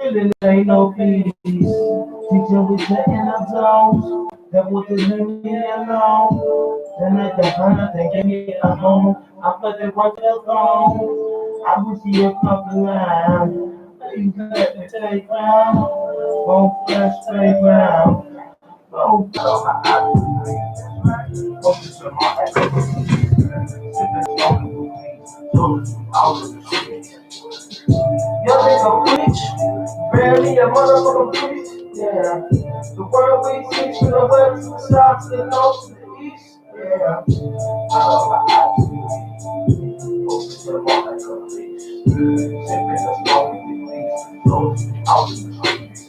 Feeling ain't no peace. Teaching with the inner zones. That would just leave me alone. Then at the hunter, they gave me a home. I put it work that's gone. I wish you a couple lines. Please let me take round. Won't flesh playground. Oh, focus on my activities. Sipping slowly with me. So, out of the streets. Young nigga preach, barely a motherfucker preach. Yeah, the word we teach from the west to the south to the north to the east. Yeah, focus on all that complete. Sipping the slowly with me, those out in the streets.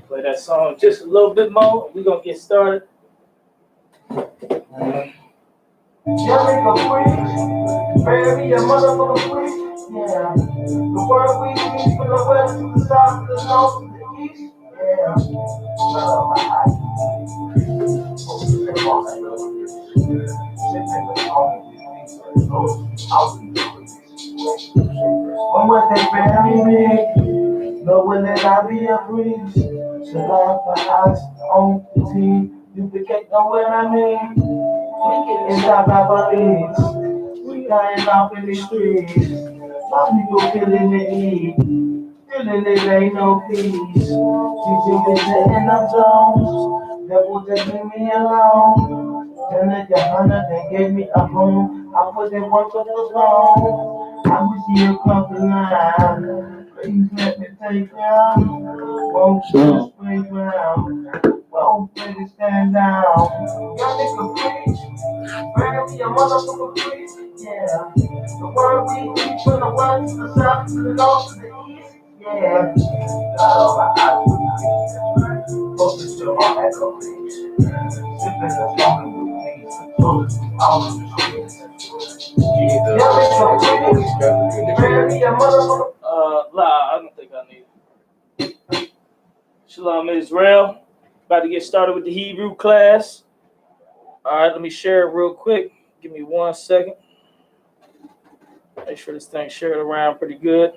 Play that song just a little bit more. We're gonna get started. Young nigga preach, baby, a motherfucker preach. Yeah, the word we teach from the west to the south to the north to the east. Yeah, focus on all that complete. Sipping the slowly with me, those out in the streets. When would they bury me? Knowing that I be a breeze. Should I perhaps on the team? Duplicate know what I mean? Inside our bodies, we dying off in the streets. My people feeling the heat, feeling there ain't no peace. Teaching me in the zones, that will just leave me alone. Then at Johanna, they gave me a home. I put in work with the song. I wish you a couple line. Please let me take down. Won't you spray ground? Won't let stand down. Young nigga preach. Barely a motherfucker preach. Yeah. The word we teach from the west to the south to the north to the east. Yeah. Focus on my echo preach. Sipping the smoking with me. Focus out of the streets. Young nigga preach. Barely a motherfucker. I don't think I need. Shalom Israel. About to get started with the Hebrew class. All right, let me share it real quick. Give me 1 second. Make sure this thing's shared around pretty good.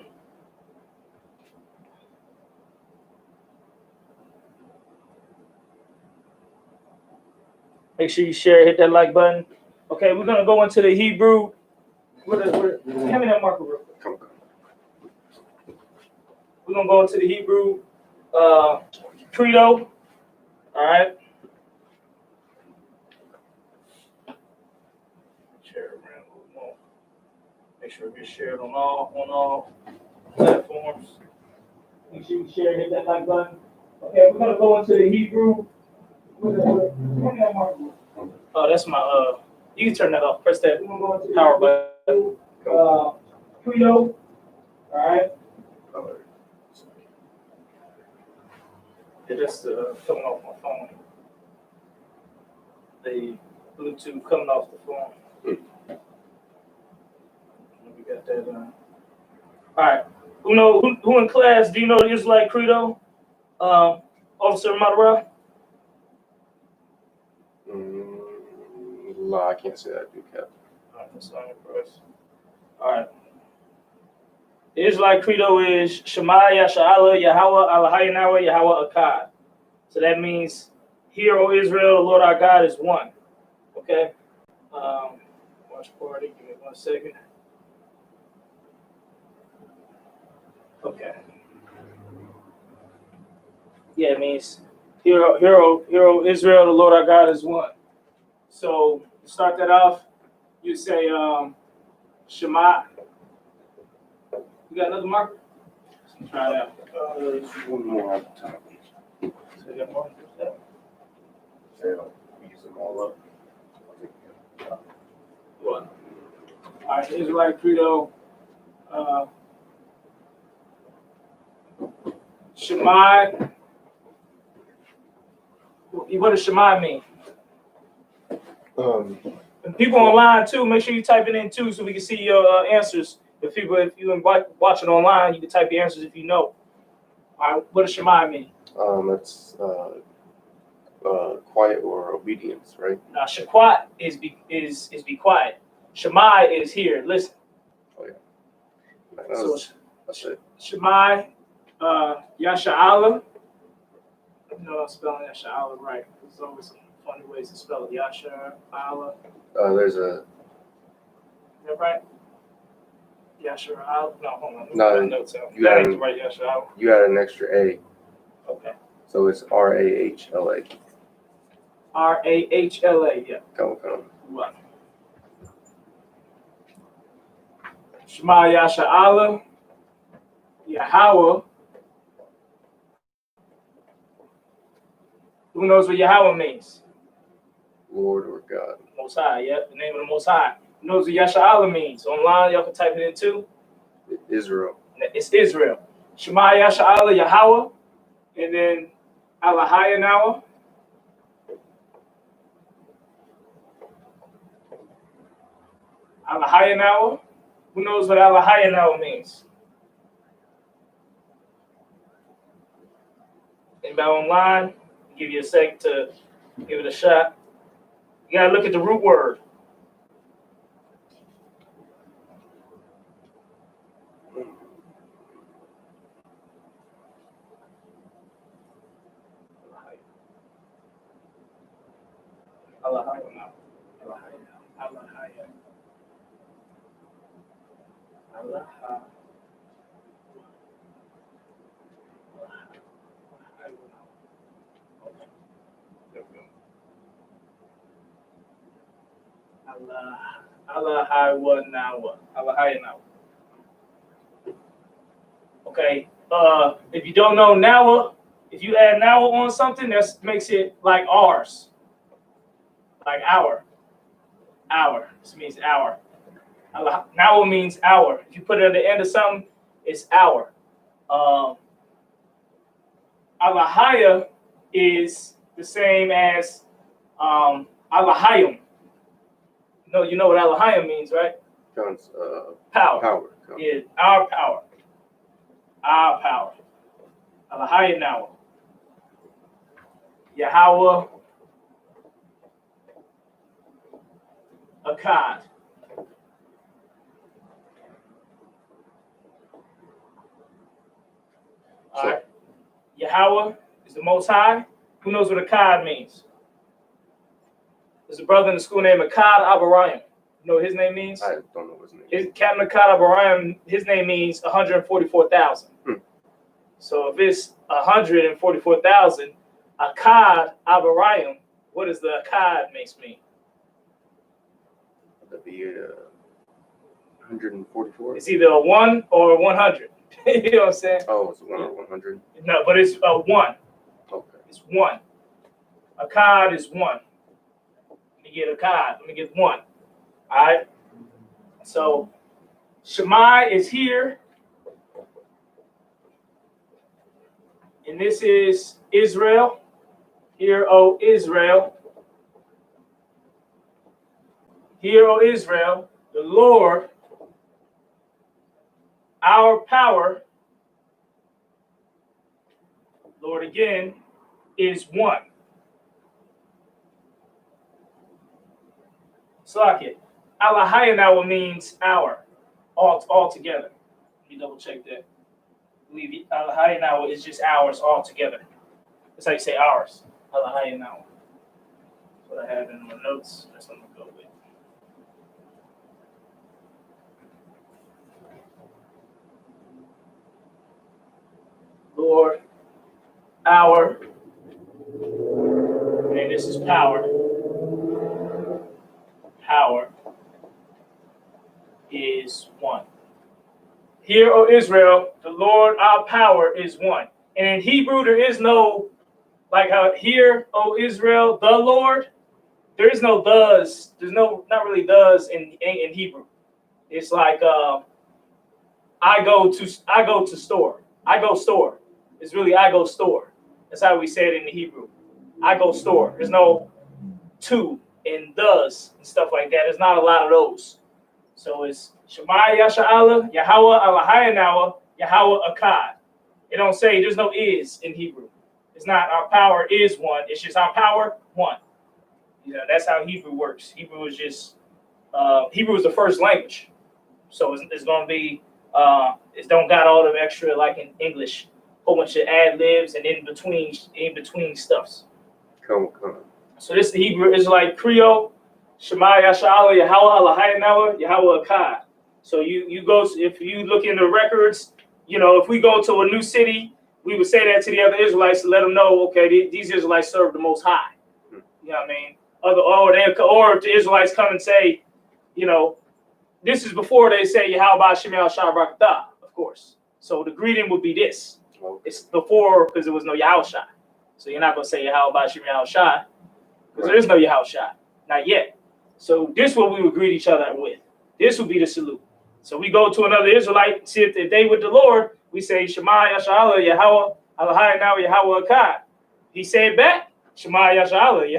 Make sure you share, hit that like button. Okay, we're going to go into the Hebrew. Hand me that marker real quick. We're going to go into the Hebrew credo. All right. Share it around a little more. Make sure it gets shared on all platforms. Make sure you share, hit that like button. Okay, we're going to go into the Hebrew. Oh, that's my, you can turn that off. Press that power button. Credo. All right. Yeah, that's coming off my phone. The Bluetooth coming off the phone. We got that. All right. Who in class? Do you know the Israelite credo? Officer Madara? No, I can't say that, Cap. All right, that's on your press. All right. The Israelite credo is Shema Yasha'Allah Yahweh Eloheinu Yahweh Echad. So that means, hear, O Israel, the Lord our God is one. Okay? Watch party. Give me 1 second. Okay. Yeah, it means, hear, O Israel, the Lord our God is one. So, to start that off, you say, Shema. You got another marker? Let's try it out. One more at a time. So you got more? Use them all up. One. All right, Israelite credo. Shema. What does Shema mean? And people online too, make sure you type it in too so we can see your answers. If you watching online, you can type your answers if you know. All right, what does Shema mean? It's quiet or obedience, right? Now, shakwat is be quiet. Shemai is here. Listen. Oh yeah. So That's it. Shemai, Yasha'ala. You know I'm spelling Yasha'ala right. There's always some funny ways to spell it. Yasha'ala. There's a. Is that right? Yasha'ala. No, hold on. Let me No, put my notes out. you That got ain't an- the right Yasha'ala. You add an extra A, Okay. so it's RAHLA. RAHLA. Yeah. Come. Right. Shema Yasha'ala. Yahweh. Who knows what Yahweh means? Lord or God. Most High, yeah, the name of the Most High. Who knows what Yasha'ala means? Online, y'all can type it in too. Israel. It's Israel. Shema Yasha'ala Yahweh, and then Alahaya Nawa. Alahaya Nawa. Who knows what Alahaya Nawa means? Anybody online? Give you a sec to give it a shot. You gotta look at the root word. Alahaya Nawa. Alahaya. Alaha. Okay. If you don't know Nawa, if you add Nawa on something, that makes it like ours. Like our. This means our. Nawa means our. If you put it at the end of something, it's our. Alahaya is the same as Alahayim. You know what Alahayim means, right? John's Power. power. Yeah, our power. Our power. Alahaya Nawa. Yahweh Akkad. All right. Yahweh is the Most High. Who knows what Akkad means? There's a brother in the school named Akkad Abarayim. You know what his name means? I don't know his name. Captain Akkad Abarayim, his name means 144,000. So if it's 144,000, Akkad Abarayim, what does the Akkad makes mean? That'd be 144. It's either a 1 or a 100. You know what I'm saying? Oh, it's 1 or 100. No, but it's a 1. Okay. It's 1. Akkad is 1. Let me get Akkad. Let me get 1. All right. So Shemai is here. And this is Israel. Hear, O Israel. Hear, O Israel, the Lord, our power, Lord again, is one. Slack it. Alahayanawa means our, all together. Let me double check that. I believe Alahayanawa is just ours all together. That's how you say ours. Alahayanawa. That's what I have in my notes. That's what I'm going to go with. Lord, our, and this is power. Power is one. Hear, O Israel, the Lord our power is one. And in Hebrew, there is no, like how hear, O Israel, the Lord. There is no does. There's no, not really does in Hebrew. It's like I go to store. I go store. It's really I go store. That's how we say it in the Hebrew. I go store. There's no to and does and stuff like that. There's not a lot of those. So it's Shema Yasha'ala, Yahweh Alahayanawa, Yahweh Akkad. It don't say, there's no is in Hebrew. It's not our power is one. It's just our power one. You know, that's how Hebrew works. Hebrew is just Hebrew is the first language, so it's going to be it don't got all the extra like in English, whole bunch of ad libs and in between stuffs. Come. So this is the Hebrew Israelite Creole. Shema Yasha'Allah Yahweh Eloheinu Yahweh Echad. So you go, if you look in the records, you know, if we go to a new city, we would say that to the other Israelites to let them know, okay, these Israelites serve the Most High. You know what I mean? Or if the Israelites come and say, you know, this is before they say Yahweh Shem Yahshua Barakatah, of course. So the greeting would be this. It's before because there was no Yahushua. So you're not going to say Yahweh Shem Yahshua because there is no Yahushua. Not yet. So this is what we would greet each other with. This would be the salute. So we go to another Israelite, see if they with the Lord, we say Shema Yasha'Allah Yahweh Eloheinu Yahweh Echad. He said back, Shema Yasha'Allah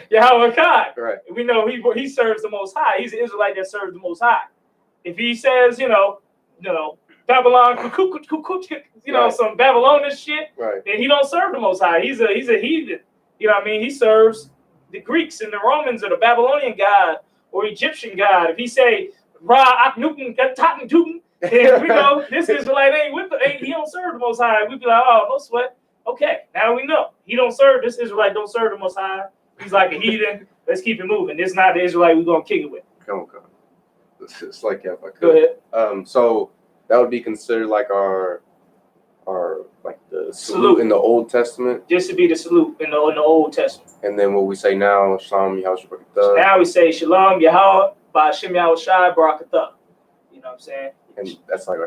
Yahweh Echad. Right. We know he serves the Most High. He's an Israelite that serves the Most High. If he says, you know, Babylon, some Babylonian shit, right, then he don't serve the Most High. He's a heathen. You know what I mean? He serves the Greeks and the Romans or the Babylonian god or Egyptian god. If he say Ra Aknukun Tatn Tuten, then we know this Israelite he don't serve the Most High. We'd be like, oh, no sweat. Okay, now we know this Israelite don't serve the Most High. He's like a heathen. Let's keep it moving. This is not the Israelite we're gonna kick it with. Come. It's like, yeah, if I could. Go ahead. So that would be considered like our like the salute in the Old Testament. Just to be the salute in the Old Testament. And then what we say now, Shalom Yahweh So now we say Shalom Yahweh Ba'Shem Yahushai Barakatah. You know what I'm saying? And that's like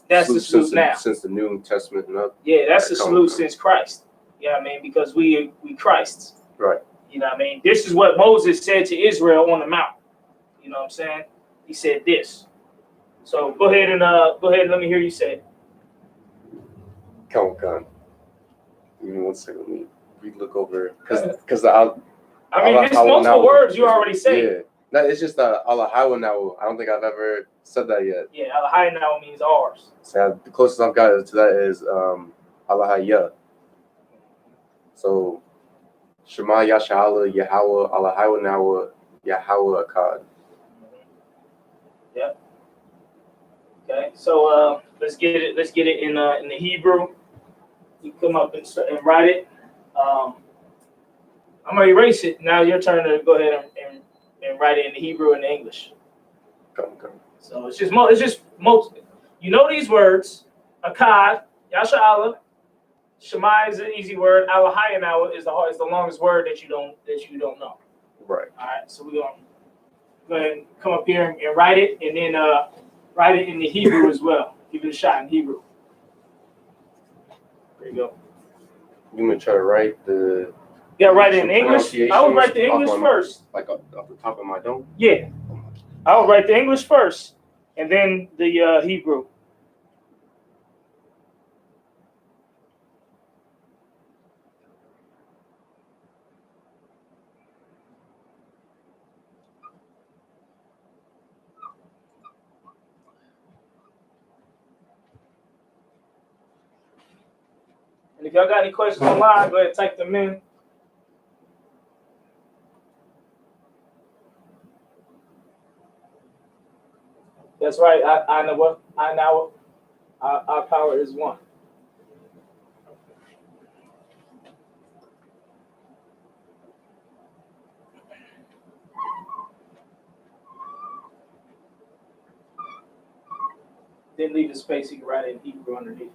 that's the salute now. Since the New Testament and up. Yeah, that's the salute since Christ. You know what I mean? Because we Christ's. Right. You know what I mean? This is what Moses said to Israel on the mount. You know what I'm saying? He said this. So go ahead and let me hear you say it. Come. Give me 1 second. Let me look over because I mean, there's multiple words you already say. Yeah. No, it's just Eloheinu now. I don't think I've ever said that yet. Yeah, Eloheinu means ours. So the closest I've got to that is Eloheinu. So Shema Yasha'Allah Yahweh Eloheinu Yahweh Echad. Yep. Okay, so let's get it in the Hebrew. You come up and write it. I'm gonna erase it. Now your turn to go ahead and write it in the Hebrew and the English. Come. So it's just most. You know these words: Akkad, Yasha'Allah, Shema is an easy word. Eloheinu is the longest word that you don't know. Right. All right. So we're gonna go ahead and come up here and write it, and then write it in the Hebrew as well. Give it a shot in Hebrew. There you go. You gonna try to write the? Yeah, write it in English. I would write the English first. Like off the top of my dome? Yeah. I would write the English first, and then the Hebrew. And if y'all got any questions online, go ahead and type them in. That's right. I know what I know. Our power is one. Then leave the space. You can write it in Hebrew underneath.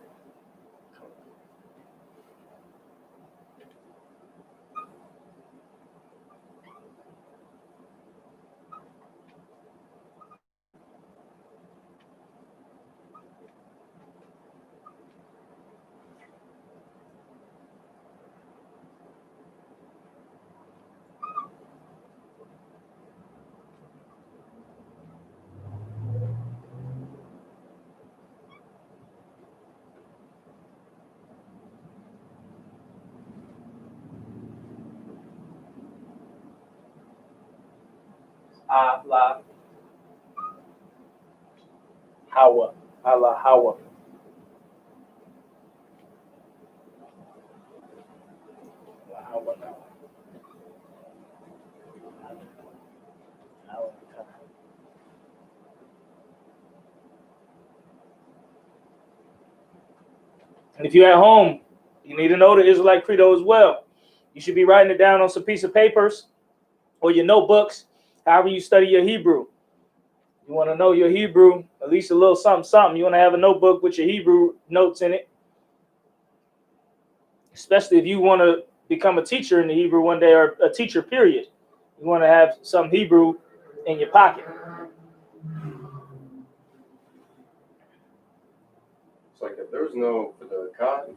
Allah, Hawa, Allah, Hawa. And if you're at home, you need to know the Israelite credo as well. You should be writing it down on some piece of papers or your notebooks, however you study your Hebrew. You want to know your Hebrew, at least a little something, something. You want to have a notebook with your Hebrew notes in it, especially if you want to become a teacher in the Hebrew one day, or a teacher, period. You want to have some Hebrew in your pocket. It's like if there's no for the cod,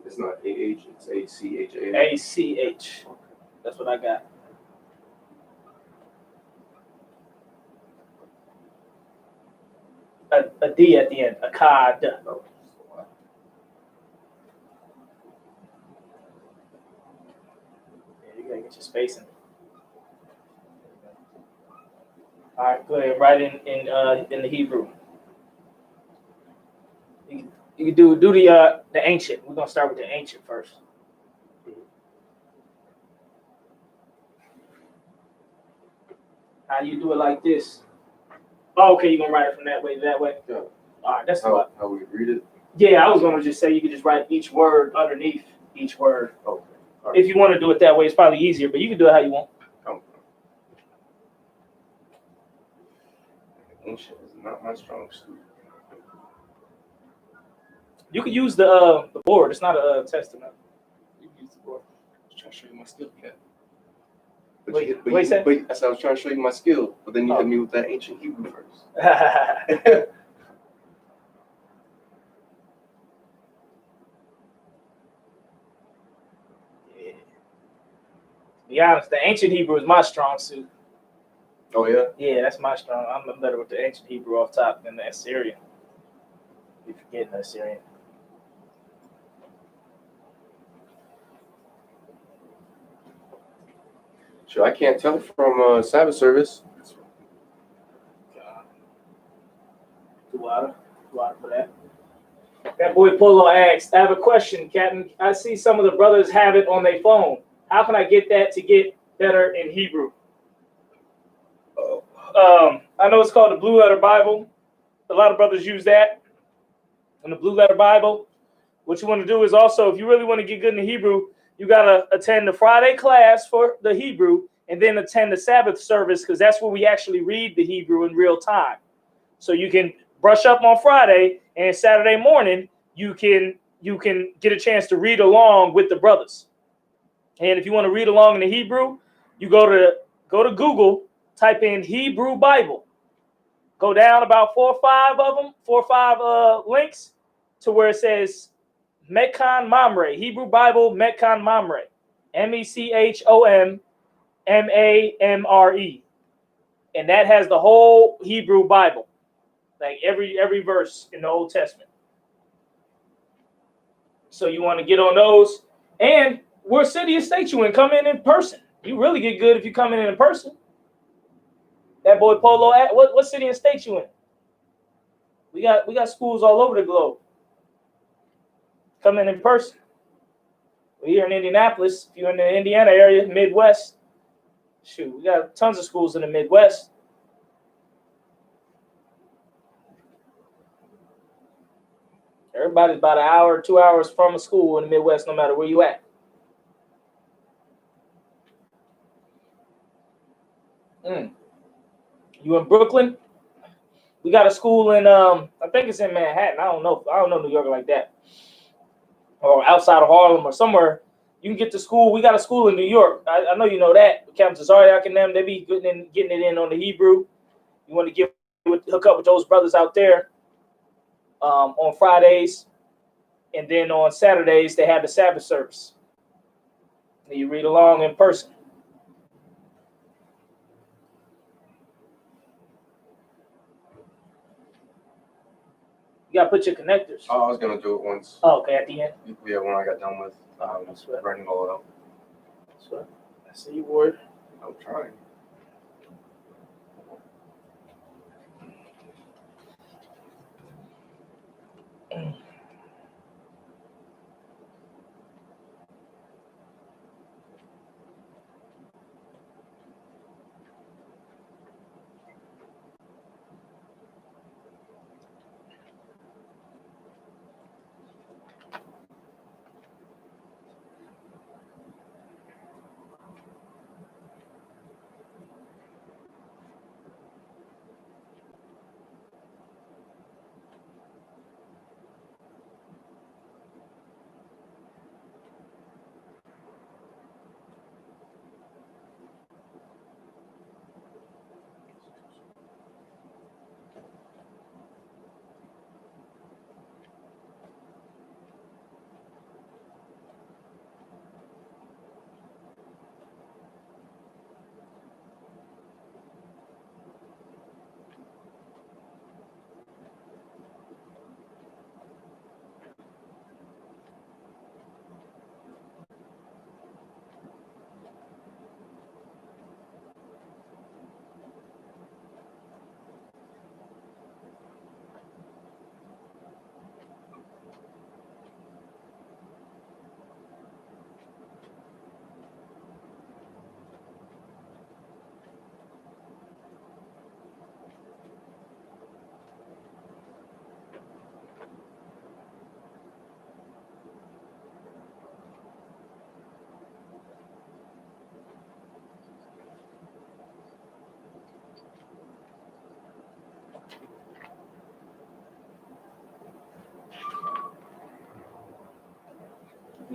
it's not AH, it's ACHA. ACH. That's what I got. A D at the end, a cod. Oh, Yeah, you gotta get your spacing. All right, go ahead. Write in the Hebrew. You can do the ancient. We're gonna start with the ancient first. How you do it like this? Oh, okay, you're gonna write it from that way to that way. Yeah. All right, that's how we read it. Yeah, I was gonna just say you could just write each word underneath each word. Okay. All right. If you want to do it that way, it's probably easier, but you can do it how you want. Ancient is not my strong suit. You can use the board. It's not a testament. You can use the board. I'm trying to show you my skill, Cat. Wait, But what you say? I said I was trying to show you my skill, but then you hit me with that ancient Hebrew first. Yeah. To be honest, the ancient Hebrew is my strong suit. Oh yeah? Yeah, that's my strong. I'm better with the ancient Hebrew off top than the Assyrian. You forgetting the Assyrian. Sure, I can't tell from Sabbath service. Too water for that. That boy Polo asked, I have a question, Captain. I see some of the brothers have it on their phone. How can I get that to get better in Hebrew? I know it's called the Blue Letter Bible. A lot of brothers use that. And the Blue Letter Bible, what you want to do is also, if you really want to get good in the Hebrew, you got to attend the Friday class for the Hebrew and then attend the Sabbath service, because that's where we actually read the Hebrew in real time. So you can brush up on Friday, and Saturday morning you can get a chance to read along with the brothers. And if you want to read along in the Hebrew, you go to Google, type in Hebrew Bible. Go down about 4 or 5 links to where it says Mechon Mamre, Hebrew Bible Mechon Mamre, MECHOM MAMRE, and that has the whole Hebrew Bible, like every verse in the Old Testament. So you want to get on those, and what city or state you in? Come in person. You really get good if you come in person. That boy Polo, what city and state you in? We got schools all over the globe. Come in person. We're here in Indianapolis. If you're in the Indiana area, Midwest, shoot, we got tons of schools in the Midwest. Everybody's about an hour, 2 hours from a school in the Midwest, no matter where you at. You in Brooklyn? We got a school in I think it's in Manhattan. I don't know New York like that, or outside of Harlem or somewhere. You can get to school. We got a school in New York. I know you know that. Captain Zaryak and them, they be getting it in on the Hebrew. You want to hook up with those brothers out there on Fridays, and then on Saturdays they have the Sabbath service. And you read along in person. You gotta put your connectors. Oh, I was gonna do it once. Oh, okay, at the end. Yeah, when I got done with writing all out. That's what I see you, word. I'm trying.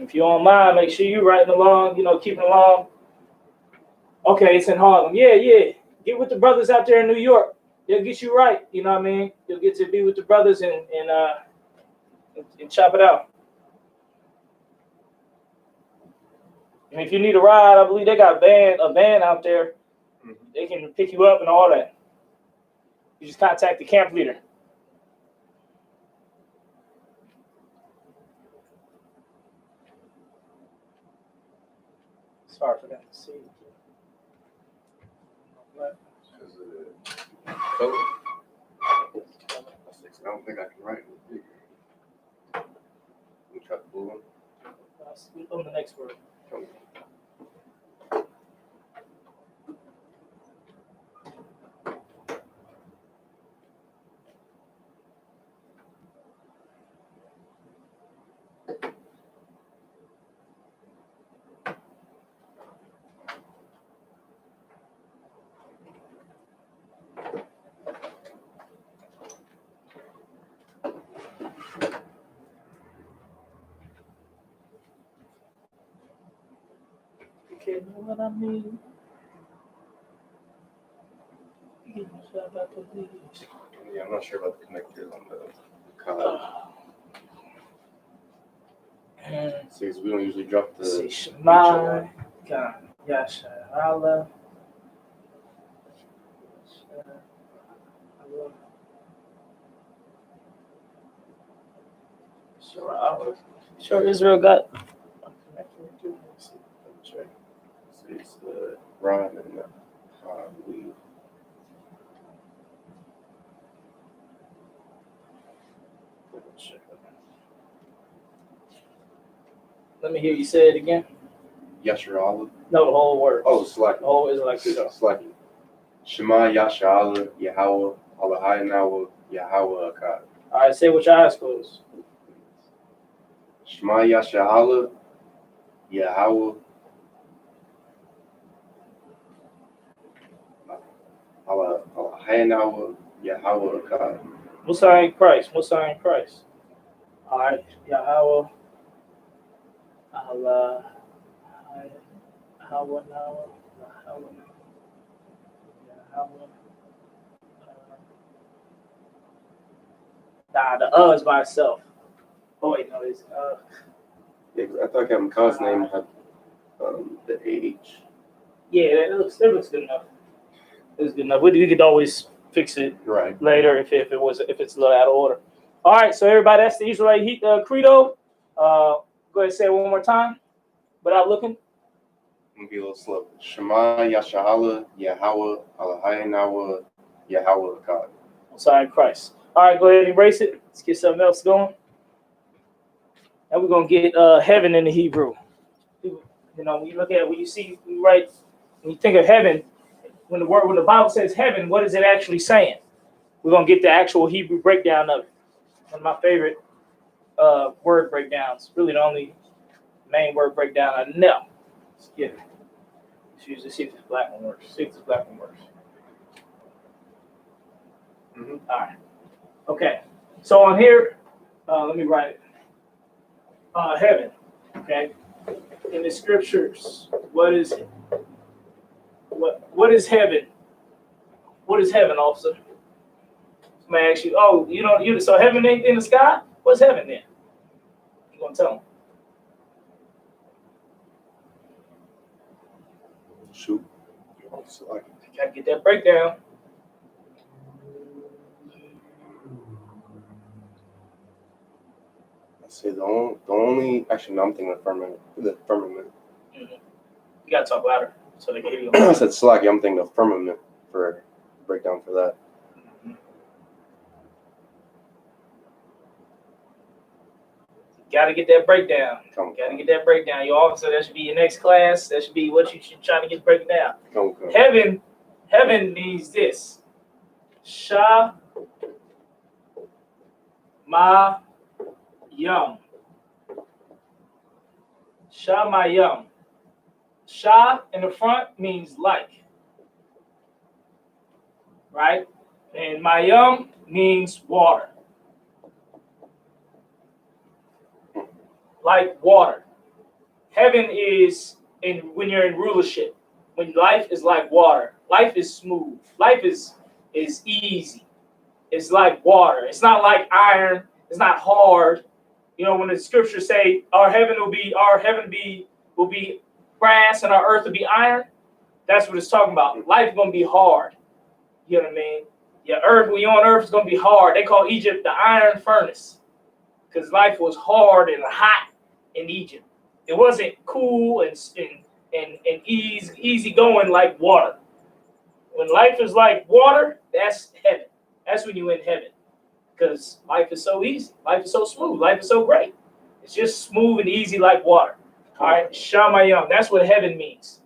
If you're online, make sure you're writing along, keeping along. Okay, it's in Harlem. Yeah. Get with the brothers out there in New York. They'll get you right. You know what I mean? You'll get to be with the brothers and chop it out. And if you need a ride, I believe they got a van out there. They can pick you up and all that. You just contact the camp leader. It's hard for them to see. Color? I don't think I can write it bigger. Let me try the blue one. On the next word. Okay. Okay, know what I mean? Yeah, I'm not sure about the connectors on the card. See, we don't usually drop the. Shema, God, Yasha, Sure, Israel got. See, it's the rhyme and the we. Let me hear you say it again. Yasharala. No, the whole word. Oh, Slacky. The whole is like this. Slacky. Shema Yasharala, Yahweh, Allahayanawa, Yahweh Akkad. All right, say what your eyes closed. Shema Yasharala, Yahweh, Allahayanawa, Yahweh Akkad. Musa in Christ. All right, Yahweh, Allah, Yahweh, Nah, the is by itself. Oh wait, no, it's Yeah, I thought Captain Khan's name had the H. Yeah, that looks good enough. It's good enough. We could always fix it later if it's a little out of order. All right, so everybody, that's the Israelite credo. Go ahead and say it one more time without looking. I'm gonna be a little slow. Shema Yashala, Yahweh, Allahayanawa, Yahweh Akkad. Sorry, Christ. All right, go ahead and erase it. Let's get something else going. And we're gonna get heaven in the Hebrew. When you look at it, when you think of heaven, when the Bible says heaven, what is it actually saying? We're gonna get the actual Hebrew breakdown of it. One of my favorite word breakdowns. Really, the only main word breakdown I know. Yeah. Let's usually see if this black one works. All right. Okay. So on here, let me write it. Heaven. Okay. In the scriptures, what is it? What is heaven? What is heaven, officer? Somebody ask you, oh, so heaven ain't in the sky? What's heaven then? You gonna tell them? Shoot. Gotta get that breakdown. I say the only actually no, I'm thinking of firmament. The firmament. Mm-hmm. You gotta talk louder so they can hear you. I said Slacky, I'm thinking of firmament for breakdown for that. Mm-hmm. Gotta get that breakdown. Gotta get that breakdown. Your officer, that should be your next class. That should be what you should try to get breaking down. Heaven means this. Sha ma yum. Sha ma yum. Sha in the front means like. Right? And mayam means water. Like water. Heaven is when you're in rulership. When life is like water, life is smooth, life is easy. It's like water. It's not like iron. It's not hard. You know, when the scriptures say our heaven will be brass and our earth will be iron, that's what it's talking about. Life is gonna be hard. You know what I mean? Your earth, when you're on earth, is gonna be hard. They call Egypt the iron furnace because life was hard and hot in Egypt. It wasn't cool and easy going like water. When life is like water, that's heaven. That's when you're in heaven. Because life is so easy. Life is so smooth. Life is so great. It's just smooth and easy like water. All right, Shamayam. That's what heaven means.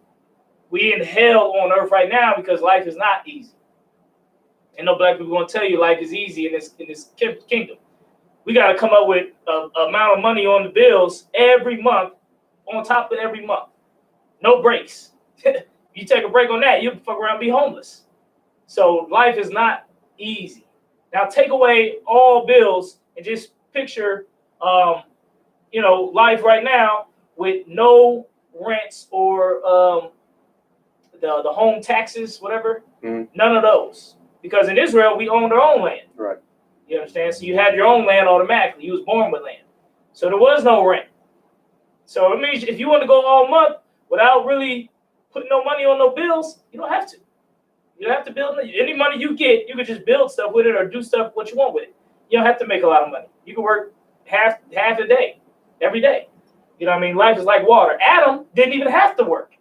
We in hell on earth right now because life is not easy. And no black people gonna tell you life is easy in this kingdom. We got to come up with an amount of money on the bills every month, on top of every month. No breaks. You take a break on that, you fuck around and be homeless. So life is not easy. Now take away all bills and just picture, life right now with no rents or the home taxes, whatever. Mm-hmm. None of those, because in Israel we owned our own land. Right. You understand? So you had your own land automatically. You was born with land, so there was no rent. So it means if you want to go all month without really putting no money on no bills, you don't have to. You don't have to build any money you get. You can just build stuff with it or do stuff what you want with it. You don't have to make a lot of money. You can work half a day, every day. You know what I mean? Life is like water. Adam didn't even have to work.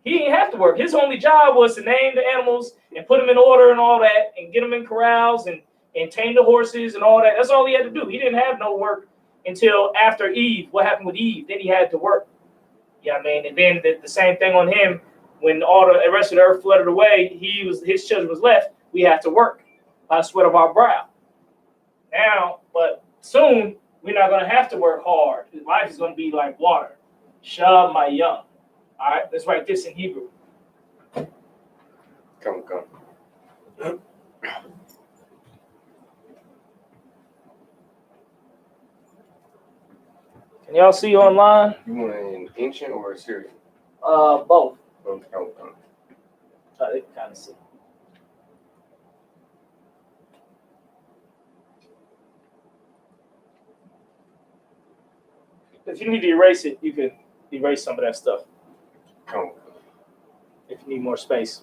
He didn't have to work. His only job was to name the animals and put them in order and all that, and get them in corrals and tame the horses and all that. That's all he had to do. He didn't have no work until after Eve. What happened with Eve? Then he had to work. You know what I mean? And then the same thing on him. When all the rest of the earth flooded away, his children was left. We have to work by the sweat of our brow. Now, but soon we're not going to have to work hard. Life is going to be like water. Shamayam. All right, let's write this in Hebrew. Come. Can y'all see online? You want an ancient or a Syrian? Both. Both. They can kind of see. If you need to erase it, you can erase some of that stuff. Come. If you need more space.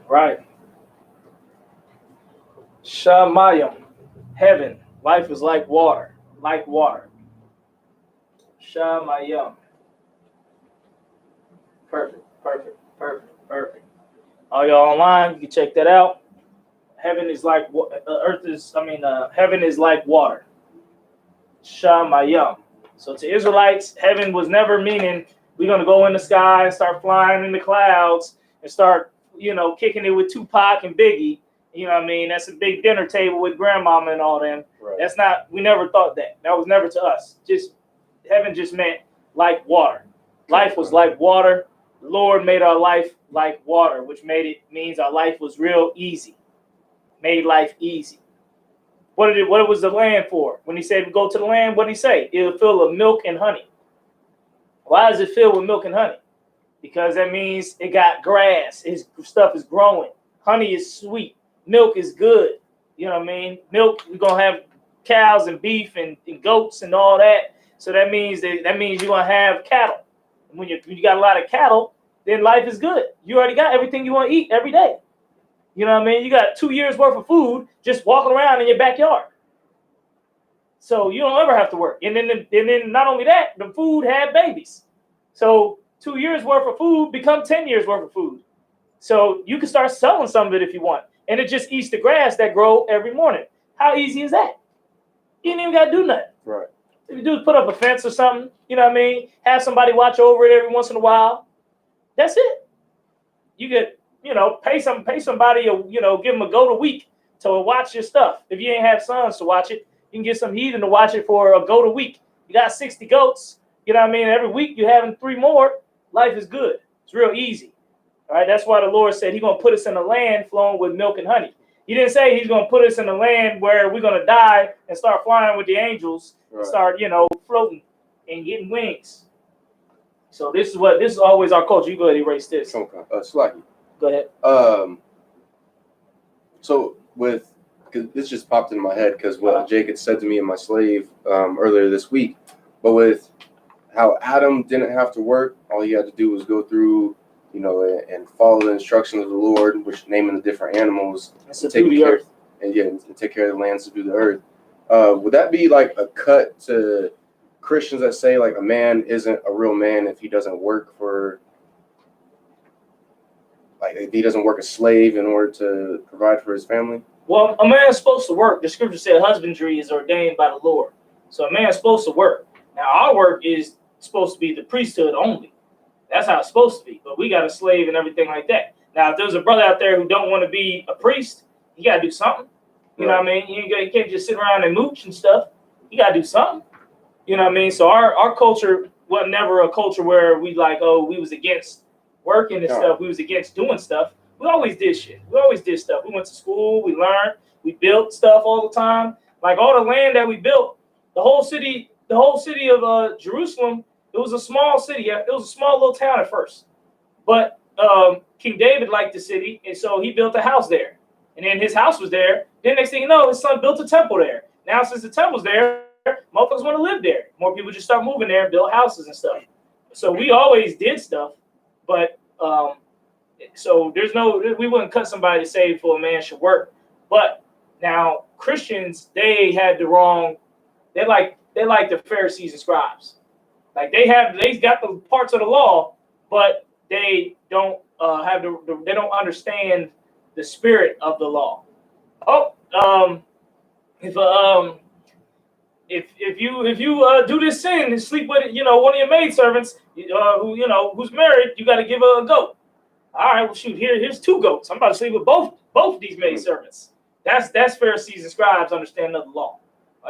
Right. Shamayam. Heaven. Life is like water. Like water. Shamayam. Perfect. All y'all online, you can check that out. Heaven is like heaven is like water. Shamayam. So to Israelites, heaven was never meaning We're going to go in the sky and start flying in the clouds and start, kicking it with Tupac and Biggie. You know what I mean? That's a big dinner table with grandmama and all them. Right. That's not, we never thought that. That was never to us. Just, heaven just meant like water. Life was like water. The Lord made our life like water, which means our life was real easy. Made life easy. What was the land for? When he said go to the land, what did he say? It'll fill with milk and honey. Why is it filled with milk and honey? Because that means it got grass. His stuff is growing. Honey is sweet. Milk is good. You know what I mean? Milk, we're gonna have cows and beef and goats and all that. So that means you're gonna have cattle. And when you got a lot of cattle, then life is good. You already got everything you want to eat every day. You know what I mean? You got 2 years worth of food just walking around in your backyard. So you don't ever have to work. And then not only that, the food had babies. So 2 years worth of food become 10 years worth of food. So you can start selling some of it if you want. And it just eats the grass that grow every morning. How easy is that? You ain't even got to do nothing. Right. If you do is put up a fence or something, you know what I mean? Have somebody watch over it every once in a while. That's it. You get, pay somebody, or, give them a goat a week to watch your stuff. If you ain't have sons to watch it, you can get some heathen to watch it for a goat a week. You got 60 goats, you know what I mean? Every week you're having 3 more. Life is good. It's real easy. All right. That's why the Lord said he's going to put us in a land flowing with milk and honey. He didn't say he's going to put us in a land where we're going to die and start flying with the angels, right, and start, floating and getting wings. So this is always our culture. You go ahead and erase this. Okay. Slacky. Go ahead. So cause this just popped into my head because what Jake had said to me and my slave earlier this week, but with how Adam didn't have to work, all he had to do was go through, and follow the instructions of the Lord, which naming the different animals, and take the earth, and take care of the land, subdue the earth. Would that be like a cut to Christians that say like a man isn't a real man if he doesn't work for, like if he doesn't work a slave in order to provide for his family? Well, a man is supposed to work. The scripture said husbandry is ordained by the Lord. So a man is supposed to work. Now our work is supposed to be the priesthood only. That's how it's supposed to be. But we got a slave and everything like that. Now, if there's a brother out there who don't want to be a priest, you got to do something. You know what I mean? You can't just sit around and mooch and stuff. You got to do something. You know what I mean? So our culture was never a culture where we we was against working and stuff. We was against doing stuff. We always did shit. We always did stuff. We went to school. We learned. We built stuff all the time. Like all the land that we built, the whole city of Jerusalem, it was a small city. It was a small little town at first. But King David liked the city, and so he built a house there. And then his house was there. Then next thing you know, his son built a temple there. Now since the temple's there, motherfuckers want to live there. More people just start moving there and build houses and stuff. So we always did stuff, but so we wouldn't cut somebody to say for a man should work. But now Christians, they like the Pharisees and scribes. Like they got the parts of the law, but they don't they don't understand the spirit of the law. If you do this sin and sleep with one of your maidservants who's married, you got to give her a goat. All right, well shoot, here's 2 goats. I'm about to sleep with both these maidservants. That's Pharisees and scribes understanding of the law.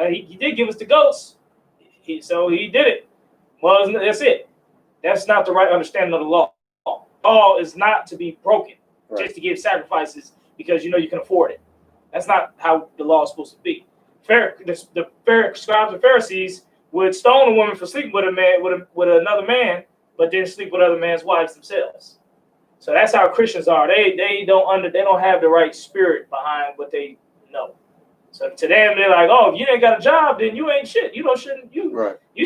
He did give us the goats, so he did it. Well, that's it. That's not the right understanding of the law. Law is not to be broken, right, just to give sacrifices because you can afford it. That's not how the law is supposed to be. The scribes and Pharisees would stone a woman for sleeping with a man with another man, but then sleep with other man's wives themselves. So that's how Christians are. They don't have the right spirit behind what they know. So to them, they're like, oh, if you ain't got a job, then you ain't shit. You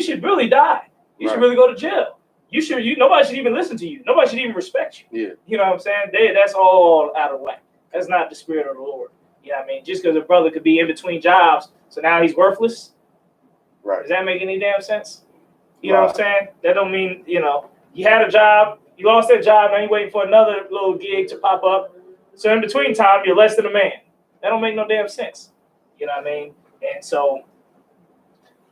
should really die. You should really go to jail. Nobody should even listen to you. Nobody should even respect you. Yeah. You know what I'm saying? That's all out of whack. That's not the spirit of the Lord. You know what I mean? Just because a brother could be in between jobs, so now he's worthless. Right. Does that make any damn sense? You know what I'm saying? That don't mean, you had a job, you lost that job, now you're waiting for another little gig to pop up. So in between time, you're less than a man. That don't make no damn sense. You know what I mean? And so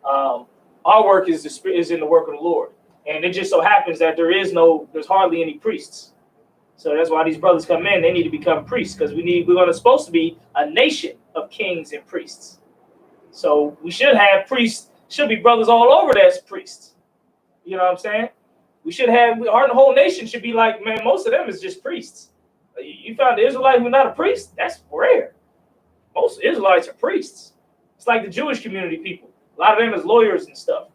our work is in the work of the Lord. And it just so happens that there's hardly any priests. So that's why these brothers come in. They need to become priests because we're supposed to be a nation of kings and priests. So we should have priests, should be brothers all over that's priests. You know what I'm saying? We should have, our whole nation should be like, man, most of them is just priests. You found the Israelite who's not a priest? That's rare. Most Israelites are priests. It's like the Jewish community people. A lot of them is lawyers and stuff.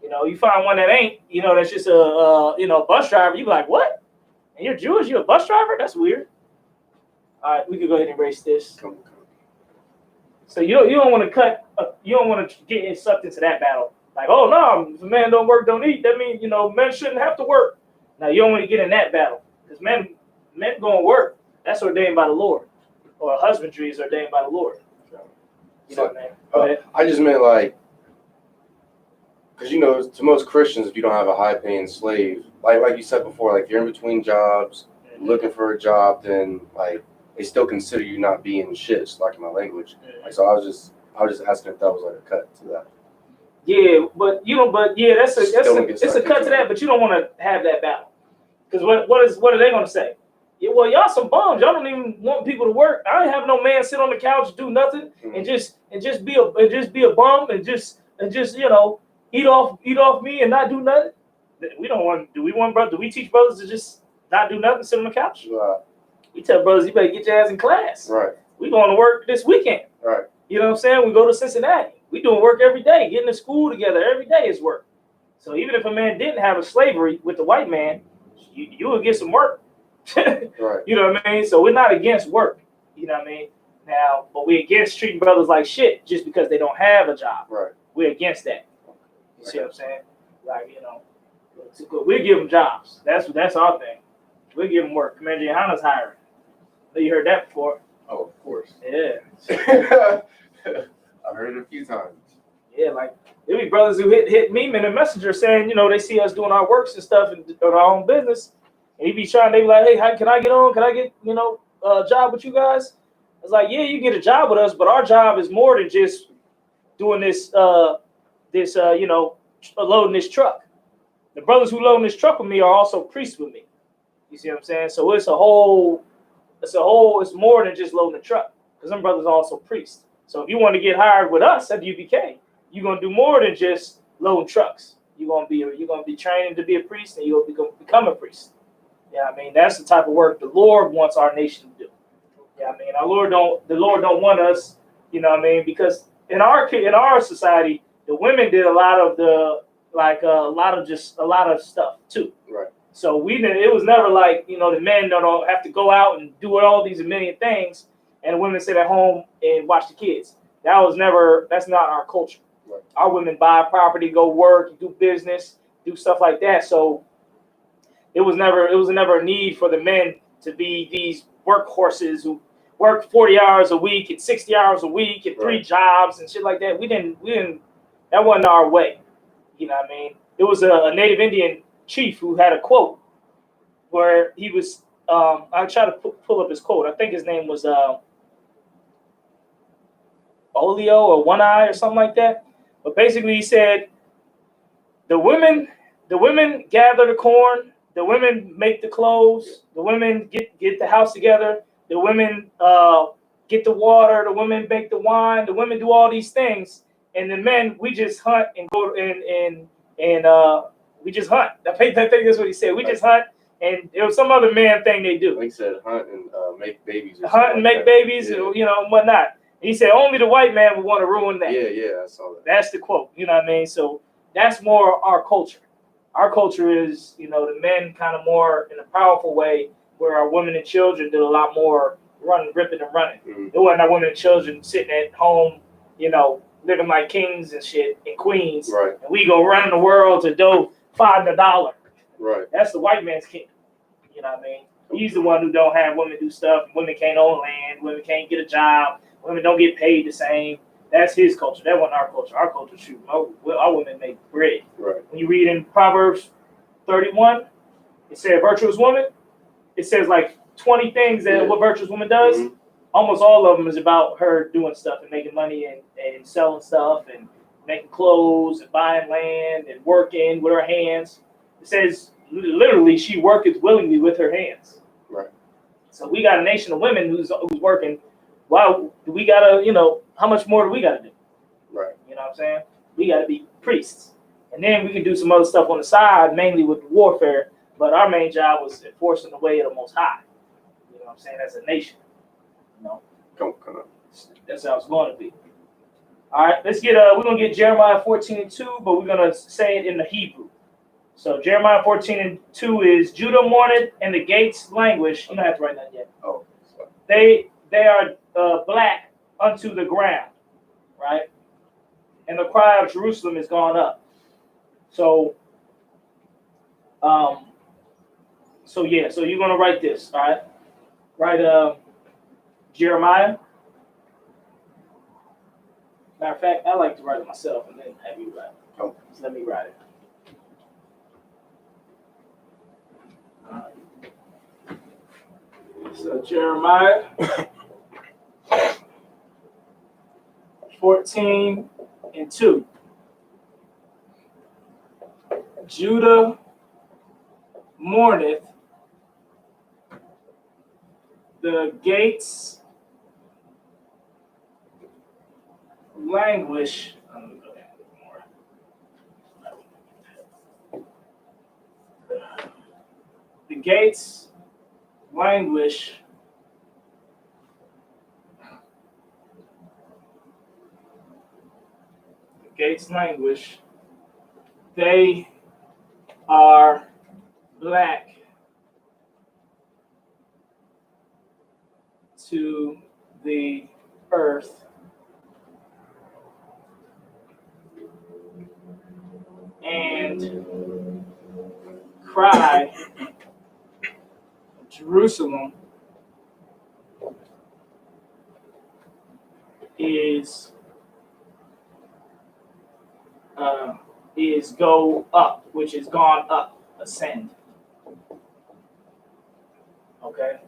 You know, you find one that ain't, you know, that's just a bus driver. You be like, what? And you're Jewish? You're a bus driver? That's weird. All right, we could go ahead and erase this. So you don't want to get sucked into that battle. Like, oh no, if a man don't work, don't eat. That means, you know, men shouldn't have to work. Now you don't want to get in that battle because men going to work. That's ordained by the Lord, or husbandry is ordained by the Lord. You know, man. Go ahead. I just meant like, because you know, to most Christians, if you don't have a high-paying slave, like you said before, like you're in between jobs, looking for a job, then like they still consider you not being shit, like in my language. Like, so I was just asking if that was like a cut to that. Yeah, but that's a cut to that. But you don't want to have that battle because what are they going to say? Yeah, well, y'all some bums. Y'all don't even want people to work. I ain't have no man sit on the couch, do nothing, and just be a bum and just you know eat off me and not do nothing. We don't want. Do we teach brothers to just not do nothing, sit on the couch? Right. We tell brothers you better get your ass in class. Right. We going to work this weekend. Right. You know what I'm saying? We go to Cincinnati. We doing work every day, getting to school together. Every day is work. So even if a man didn't have a slavery with the white man, you would get some work. Right. You know what I mean? So we're not against work. You know what I mean? Now, but we're against treating brothers like shit just because they don't have a job. Right. We're against that. You see what I'm saying? Like, you know, we give them jobs. That's our thing. We give them work. Commander Yohanna's hiring. You heard that before? Oh, of course. Yeah. I've heard it a few times. Yeah, like there be brothers who hit me in a messenger saying, you know, they see us doing our works and stuff and our own business, and they be like, hey, how can I get on? Can I get, you know, a job with you guys? It's like, yeah, you get a job with us, but our job is more than just doing this, you know, loading this truck. The brothers who loading this truck with me are also priests with me. You see what I'm saying? So it's more than just loading the truck, because them brothers are also priests. So if you want to get hired with us at UPK, you're gonna do more than just loading trucks. You're gonna be training to be a priest, and you're gonna become a priest. Yeah, I mean that's the type of work the Lord wants our nation to do. Yeah, I mean the Lord don't want us, you know what I mean, because in our society, the women did a lot of stuff too. Right. So it was never like, you know, the men don't have to go out and do all these a million things, and the women sit at home and watch the kids. That's not our culture. Right. Our women buy property, go work, do business, do stuff like that. So it was never a need for the men to be these workhorses who work 40 hours a week and 60 hours a week and 3 jobs and shit like that. We didn't. That wasn't our way. You know what I mean? It was a Native Indian chief who had a quote where he was. I try to pull up his quote. I think his name was Olio or One Eye or something like that. But basically, he said, the women gather the corn, the women make the clothes, the women get the house together, the women get the water, the women make the wine, the women do all these things, and the men, we just hunt and go and we just hunt. I think that's what he said. We just hunt, and it was some other man thing they do. He said hunt and make babies. Hunt and make babies, you know, and whatnot. He said only the white man would want to ruin that. Yeah, I saw that. That's the quote. You know what I mean? So that's more our culture. Our culture is, you know, the men kind of more in a powerful way, where our women and children did a lot more ripping and running. Mm-hmm. There wasn't our women and children sitting at home, you know, living like kings and shit and queens. Right. And we go running the world to do find a dollar. Right. That's the white man's kingdom. You know what I mean? He's the one who don't have women do stuff. Women can't own land. Women can't get a job. Women don't get paid the same. That's his culture. That wasn't our culture. Our culture, shoot, our women make bread. Right. When you read in Proverbs 31, it said virtuous woman. It says like 20 things that what virtuous woman does. Mm-hmm. Almost all of them is about her doing stuff and making money and selling stuff making clothes and buying land and working with her hands. It says literally she worketh willingly with her hands. Right. So we got a nation of women who's working. Why do we gotta, how much more do we gotta do? Right. You know what I'm saying? We gotta be priests. And then we can do some other stuff on the side, mainly with warfare. But our main job was enforcing the way of the Most High. You know what I'm saying? As a nation. Come on. That's how it's going to be. All right, let's get we're gonna get Jeremiah 14:2, but we're gonna say it in the Hebrew. So Jeremiah 14:2 is Judah mourneth and the gates languish. You don't have to write that yet. Oh. They are black unto the ground, right? And the cry of Jerusalem is gone up. So so you're gonna write this, all right? Write Jeremiah. Matter of fact, I like to write it myself and then have you write it. Oh. Just let me write it. So Jeremiah 14:2. Judah mourneth, the gates languish. The gates languish. The gates languish. They are black to the earth. And cry, Jerusalem is go up, which is gone up, ascend. Okay.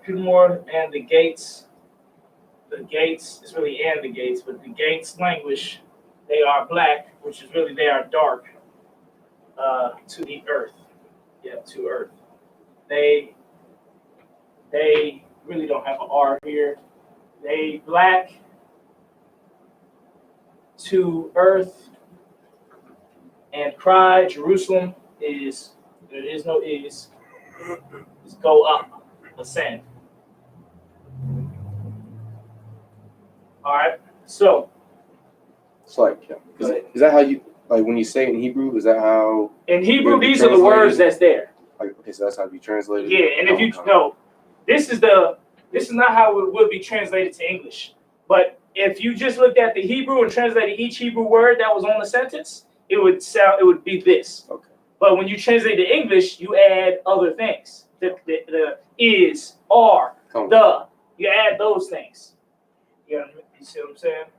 Two more, and the gates. The gates is really and the gates, but the gates languish. They are black, which is really they are dark. To the earth. Yeah, to earth. They really don't have an R here. They black to earth and cry. Jerusalem is there is no is go up, ascend. All right. So It's like, is that how you like when you say it in Hebrew? Is that how? In Hebrew, these are the words that's there. Like, okay, so that's how it be translated. Yeah, and if you know, this is not how it would be translated to English. But if you just looked at the Hebrew and translated each Hebrew word that was on the sentence, it would be this. Okay. But when you translate to English, you add other things. The is, are, the. You add those things. You see what I'm saying?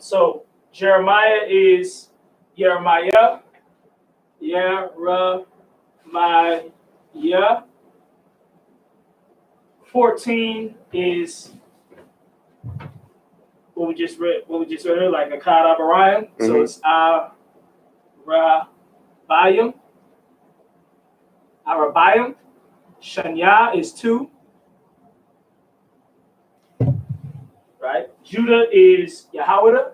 So Jeremiah is Jeremiah. 14 is what we just read like a Akkad Abarayim. Mm-hmm. So it's Arabayim. Shanya is 2. Right? Judah is Yahweh.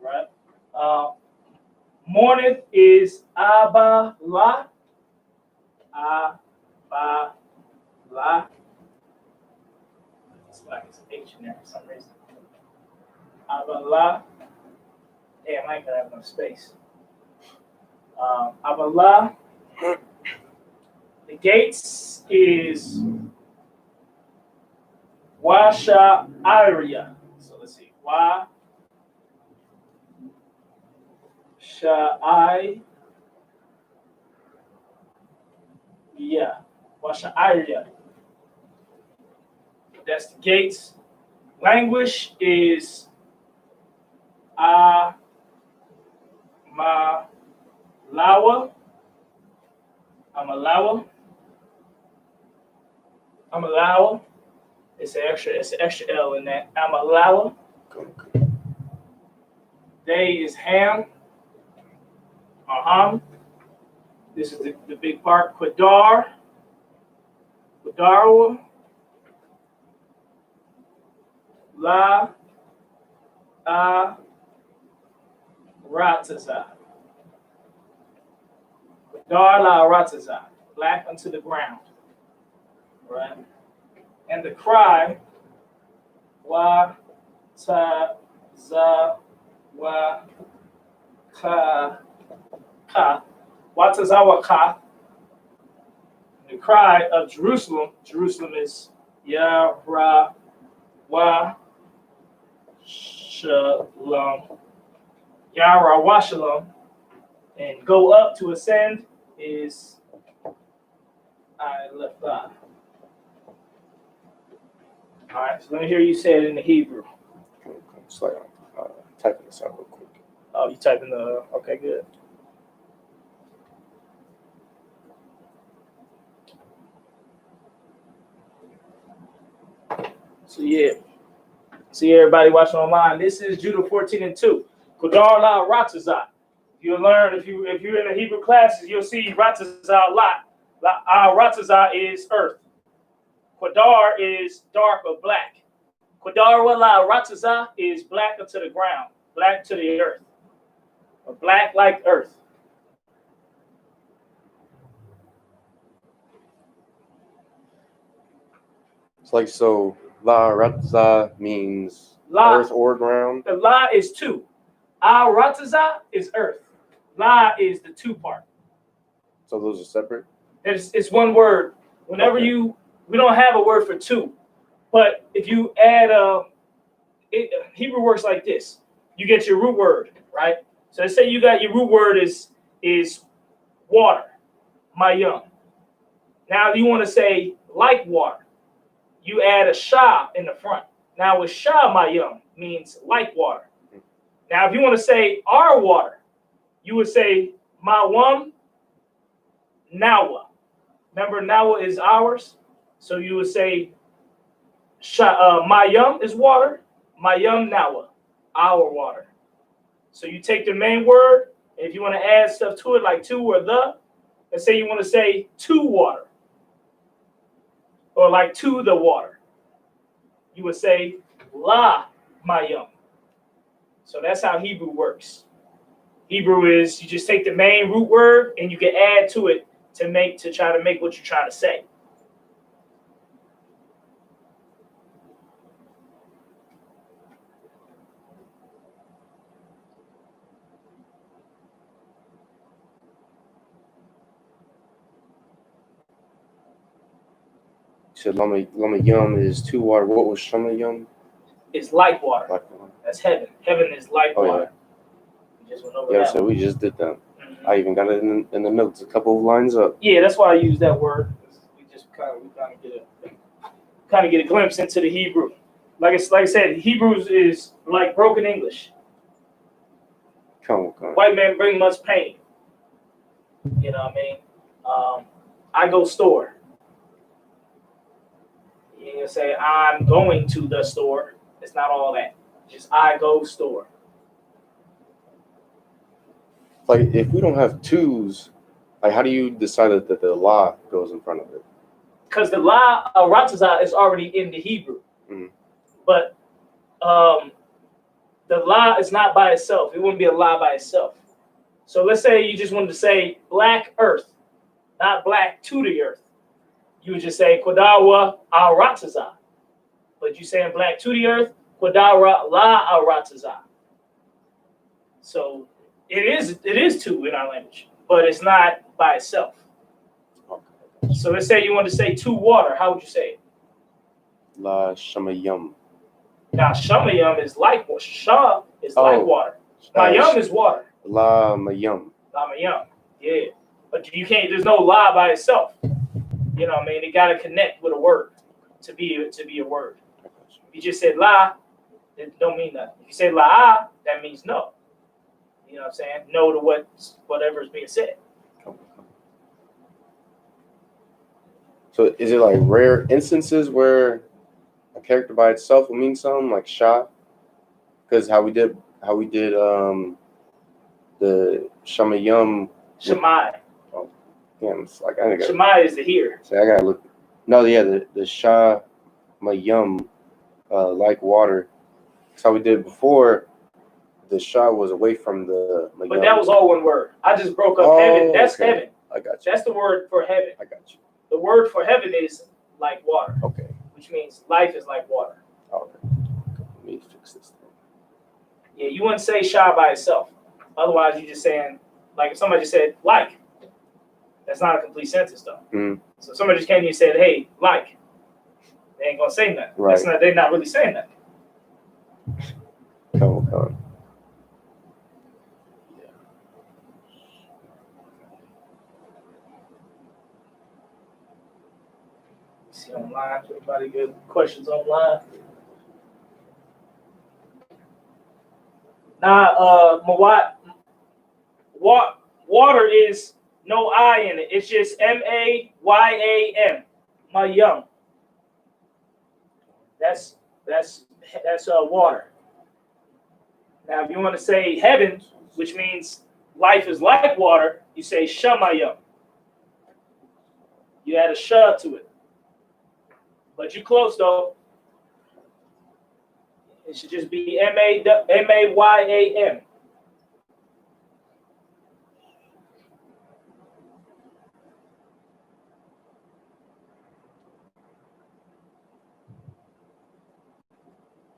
Right? Mourneth is Abba La. Abba La. It's like it's an H in there for some reason. Abba La. Damn, I ain't gonna have enough space. Abba La. The gates is Washa'ariya. So let's see. Washa'ariya. That's the gates. Language is Amalawa. It's an extra L in that. Amalawa. They is ham. Aham. This is the big part. Qadar. Qadarwa. La. Rataza. Qadar la rataza. Black unto the ground. Right? And the cry, wa ta za wa ka ka, wa ta za wa ka. The cry of Jerusalem. Jerusalem is ya ra wa shalom. Ya ra wa shalom. And go up to ascend is I left that. All right, so let me hear you say it in the Hebrew. It's like typing this out real quick. Oh, you typing the, okay, good. So yeah, see everybody watching online. This is Judah 14:2. Qadar la ratazah. You'll learn if you're in the Hebrew classes, you'll see ratazah lot. Ratazah is earth. Qadar is dark or black. Qadar wala ratazah is black unto the ground, black to the earth, or black like earth. It's like, so La Ratza means La, earth or ground. the La is two. Al ratazah is earth. La is the two part. So those are separate? It's one word. Whenever Okay. we don't have a word for two, but if you add Hebrew works like this. You get your root word, right? So let's say you got your root word is water, mayam. Now you want to say like water. You add a sha in the front. Now with sha mayam means like water. Now if you want to say our water, you would say mawam nawa. Remember nawa is ours, so you would say mayam is water, mayam nawa, our water. So you take the main word, and if you want to add stuff to it like to or the, let's say you want to say to water, or like to the water, you would say la mayam. So that's how Hebrew works. Hebrew is you just take the main root word and you can add to it to try to make what you're trying to say. You said Lama Yum is two water. What was Shama Yum? It's like water. Like water. That's heaven. Heaven is like Oh, water. We just went over Yeah, that so one. we just did that. Mhm. I even got it in the notes, a couple of lines up. Yeah, that's why I use that word. We kind of get a glimpse into the Hebrew. Like I said, Hebrews is like broken English. Come on. White men bring much pain. You know what I mean? I go store. You can say I'm going to the store. It's not all that. Just I go store. Like, if we don't have twos, like, how do you decide that the la goes in front of it? Because the la ratazah is already in the Hebrew. Mhm. But the la is not by itself. It wouldn't be a la by itself. So let's say you just wanted to say black earth, not black to the earth. You would just say Quadawa al ratazah. But you saying black to the earth, Quadara la al ratazah. So it is two in our language, but it's not by itself. So let's say you want to say to water. How would you say it? La Shama Yum. Now shamayam is like water. Shah is like water. Mayam is water. La Mayum. Lamayam. Yeah. But you can't, there's no la by itself. You know what I mean? It gotta connect with a word to be a word. If you just said la, it don't mean nothing. If you say la, that means no. You know what I'm saying? No to whatever is being said. So is it like rare instances where a character by itself will mean something like Shah, because how we did the Shamayum. Shemai. Oh, damn, it's like I got. Shemai is the here. Say I gotta look. No, yeah, the Shamayum, like water. That's how we did before. The Shah was away from the Mayum. But that was all one word. I just broke up heaven. That's okay. heaven. I got you. That's the word for heaven. I got you. The word for heaven is like water. Okay. Which means life is like water. Okay. Let me fix this thing. Yeah, you wouldn't say Shah by itself. Otherwise, you're just saying, like if somebody just said like, that's not a complete sentence though. Mm. So if somebody just came to you and said, hey, like, they ain't gonna say nothing. Right. They're not really saying nothing. Come on. See online, everybody good questions online. Now, water is no I in it. It's just Mayam. Mayam. That's water. Now, if you want to say heaven, which means life is like water, you say Shamayam. You add a sha to it. But you close though. It should just be Mayam.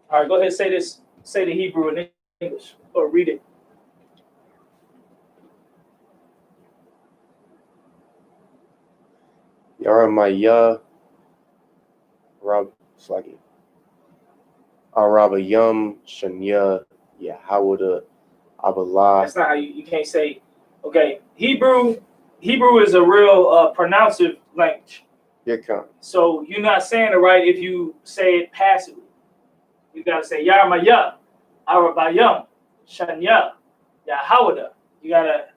All right, go ahead and say this. Say the Hebrew in English, or read it. Yaramaya Rab Slagi. Arabayum Shanya Yahawada Abala. That's not how you can't say. Okay, Hebrew is a real pronouncive language. Here come. So you're not saying it right if you say it passively. You gotta say Yaramaya, Arabayum, Shanya, Yahawada. You gotta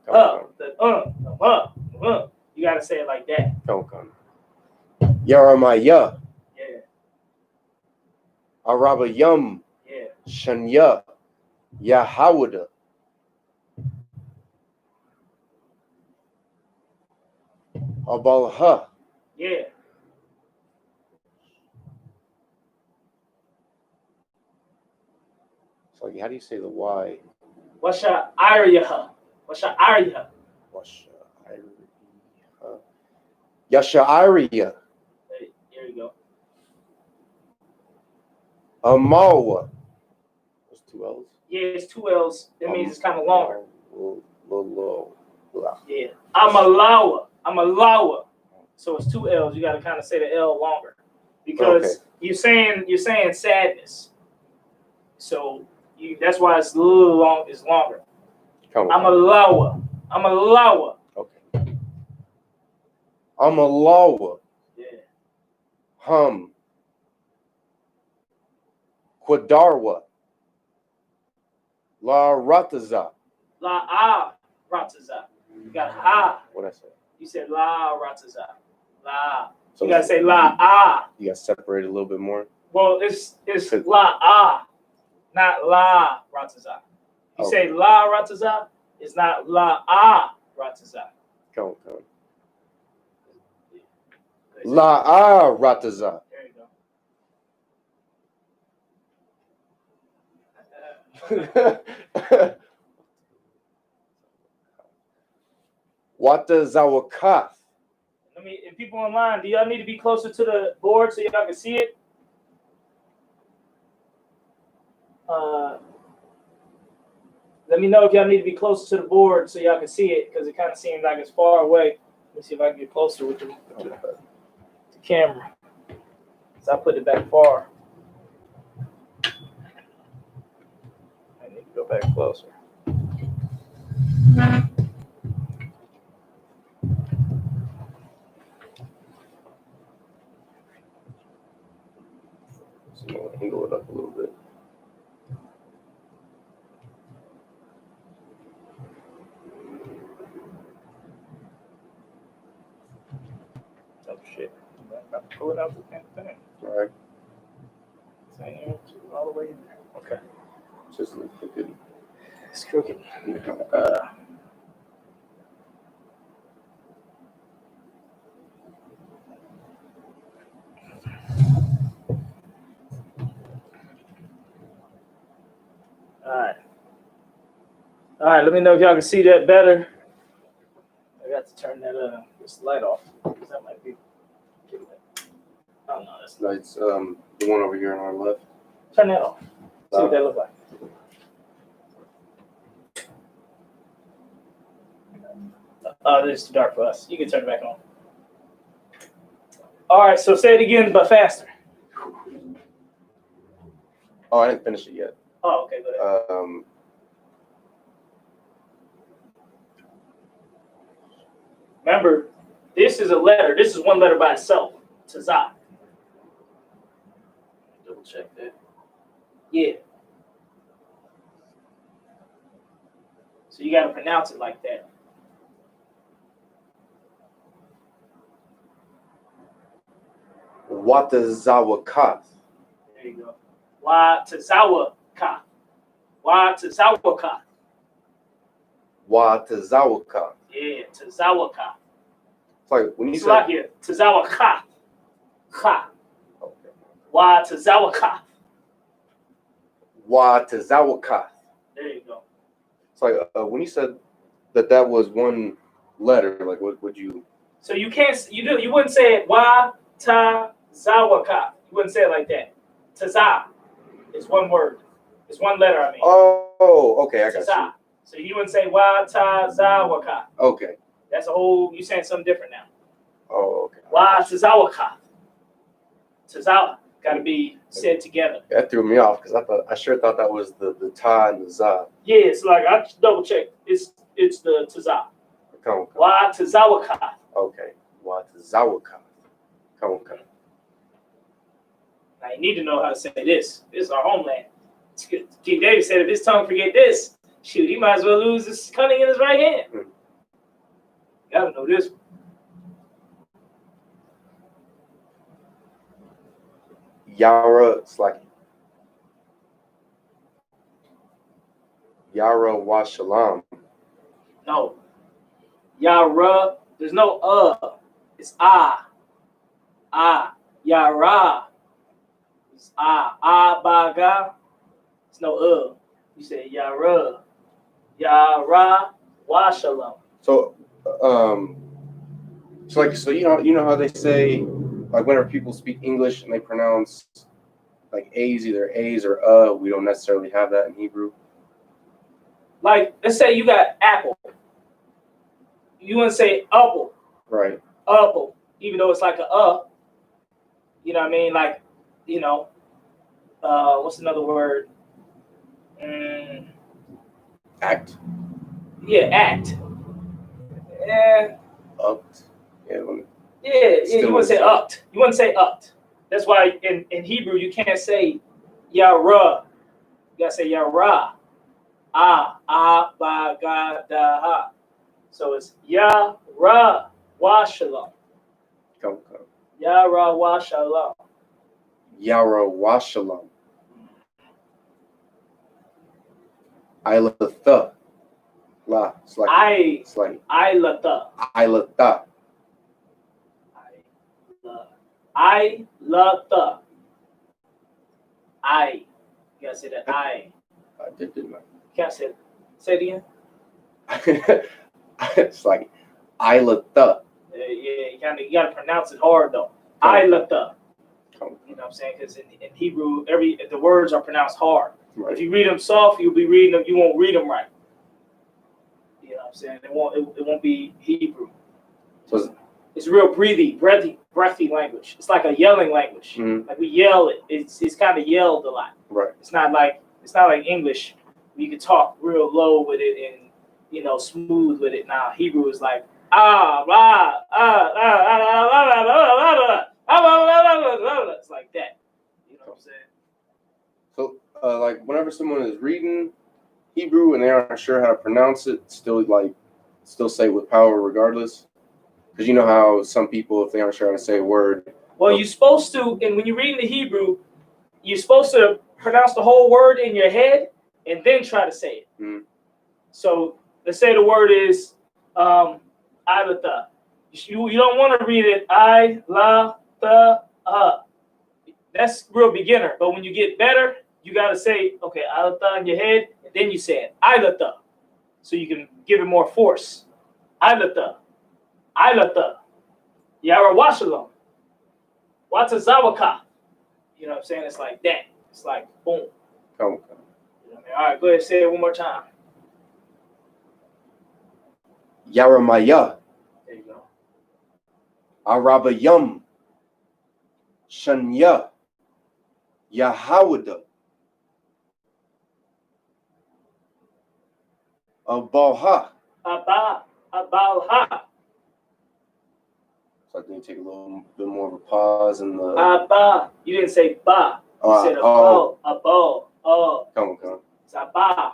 you gotta say it like that. Don't come. Yaramaya. Yeah. Arabayum. Yeah. Shanya Yahawada. Abalha. Yeah. So how do you say the Y? Washa Aryaha. Washa Aryaha. Yasha'ariya. There you go. Amawa. Those two L's. Yeah, it's two L's. That means it's kind of longer. Yeah. I'm a lawa. So it's two L's. You got to kind of say the L longer because you're saying sadness. So that's why it's a little long. It's longer. I'm a lawa. Okay. I'm a lawa. Yeah. Quadarwa. La Rataza. La Rataza. You got ha. What I say? You said la Rataza. La. So you gotta say la You got to separate a little bit more. Well, it's la not la Rataza. You say la Rataza, it's not la Rataza. Come on. La Rataza. There you go. Wata Zawakath. If people online, do y'all need to be closer to the board so y'all can see it? Let me know if y'all need to be closer to the board so y'all can see it because it kind of seems like it's far away. Let me see if I can get closer with the camera. So I put it back far. I need to go back closer. So I'm going to angle it up a little bit. Oh shit. I'm pull it out the thing. All right. All the way in there. Okay. Just a little crooked. It's crooked. All right, let me know if y'all can see that better. I got to turn that this light off. That might be. Oh no, that's not. It's the one over here on our left. Turn that off. See what that looks like. Oh, this is too dark for us. You can turn it back on. All right, so say it again, but faster. Oh, I didn't finish it yet. Oh, okay, go ahead. Remember, this is a letter. This is one letter by itself. Tazah. Double check that. Yeah. So you got to pronounce it like that. Watazawakat. There you go. Wa-tazawaka. Wa-tazawaka. Watazawakat. Yeah, tazawaka. It's like when you It's say. like here. Tazawaka. Ka. Okay. Wa-tazawaka. Watazawakat. There you go. It's like when you said that was one letter, like what would you? So you can't, you wouldn't say it wa-tazawaka. You wouldn't say it like that. Tazah. It's one word. It's one letter, I mean. Oh, okay, I got Tazah. So you wouldn't say wa-tazawaka. you. Okay. That's a whole, you're saying something different now. Oh, okay. Wa-tazawaka. Tazah. Got to be said together. That threw me off because I sure thought that was the ta and the za. Yeah, it's like, I double checked. It's the Tazah. Come on. Wa-tazawaka. Okay. Watazawakat. Come on. Now you need to know how to say this. This is our homeland. King David said, if his tongue forget this, shoot, he might as well lose his cunning in his right hand. Gotta know this one. Yara, it's like Yara wa Shalom. No. Yara, there's no It's ah. Ah. Yara. It's ah. Baga. It's no You say Yara. Yara wa Shalom. So you know how they say, like whenever people speak English and they pronounce like A's, either A's or we don't necessarily have that in Hebrew. Like, let's say you got apple. You wouldn't say apple. Right. Apple. Even though it's like a You know what I mean? Like, you know, what's another word? Act. Yeah, act. Yeah. Upped. Yeah. You wouldn't say upped. You wouldn't say upped. That's why in Hebrew you can't say yara. You gotta say yara. Ba, ga, da, ha. So it's yara wa shalom. Come. Yara wa shalom. Yara wa Shalom. Ilatha. La. It's like Ilata. Ilatha. Ilata. You gotta say that I. I did not. Can't say it. Say it again. It's like Ilatha. Yeah, you gotta pronounce it hard though. Ilata. Come. You know what I'm saying? Because in Hebrew, the words are pronounced hard. Right. If you read them soft, you'll be reading them. You won't read them right. You know what I'm saying? It won't be Hebrew. So it's real breathy language. It's like a yelling language. Mm-hmm. Like we yell it. It's kind of yelled a lot. Right. It's not like English. You can talk real low with it and smooth with it. Now Hebrew is like it's like that. You know what I'm saying? So like whenever someone is reading Hebrew and they aren't sure how to pronounce it, still say it with power regardless. Because you know how some people, if they aren't sure how to say a word. Well, you're supposed to, and when you're reading the Hebrew, you're supposed to pronounce the whole word in your head and then try to say it. Mm. So let's say the word is I-la-tha. You don't want to read it I-la-tha. That's real beginner. But when you get better, you got to say, okay, I-la-tha in your head, and then you say it, I-la-tha. So you can give it more force. I-la-tha. I-la-tha. Yarawashalam. Watazawaka. You know what I'm saying? It's like that. It's like boom. Come on. You know what I mean? All right, go ahead and say it one more time. Yaramaya. There you go. Arabayum. Shanya. Yahawada. Abalha. Abalha. So I think take a little bit more of a pause in the. Abba. You didn't say ba. You said abal. Abal. Oh. Come on. It's abba.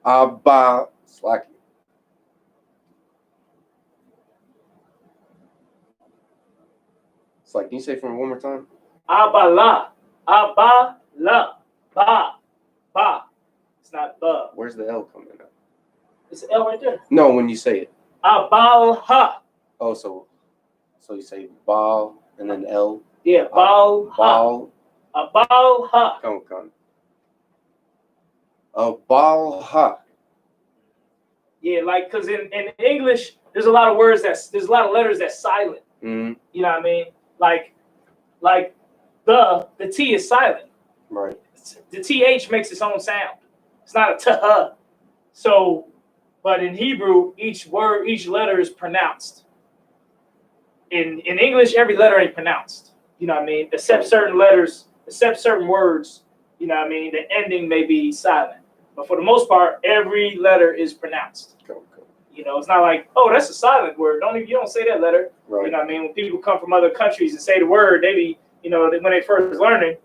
Abba. Slack it. It's like, can you say it for me one more time? Abala. Abala. Ba. Ba. It's not ba. Where's the L coming out? It's an L right there. No, when you say it. Abalha. Oh, so you say bal and then L. Yeah, balha. Bal. Abalha. Come on. Abalha. Yeah, like because in English, there's a lot of words there's a lot of letters that's silent. Mm-hmm. You know what I mean? Like the T is silent. Right. The TH makes its own sound. It's not a tuh. So, but in Hebrew, each letter is pronounced. In English, every letter ain't pronounced. You know what I mean? Except certain letters, except certain words. You know what I mean? The ending may be silent, but for the most part, every letter is pronounced. Okay. You know, it's not like, oh, that's a silent word. You don't say that letter. Right. You know what I mean? When people come from other countries and say the word, they be, you know, when they first learning,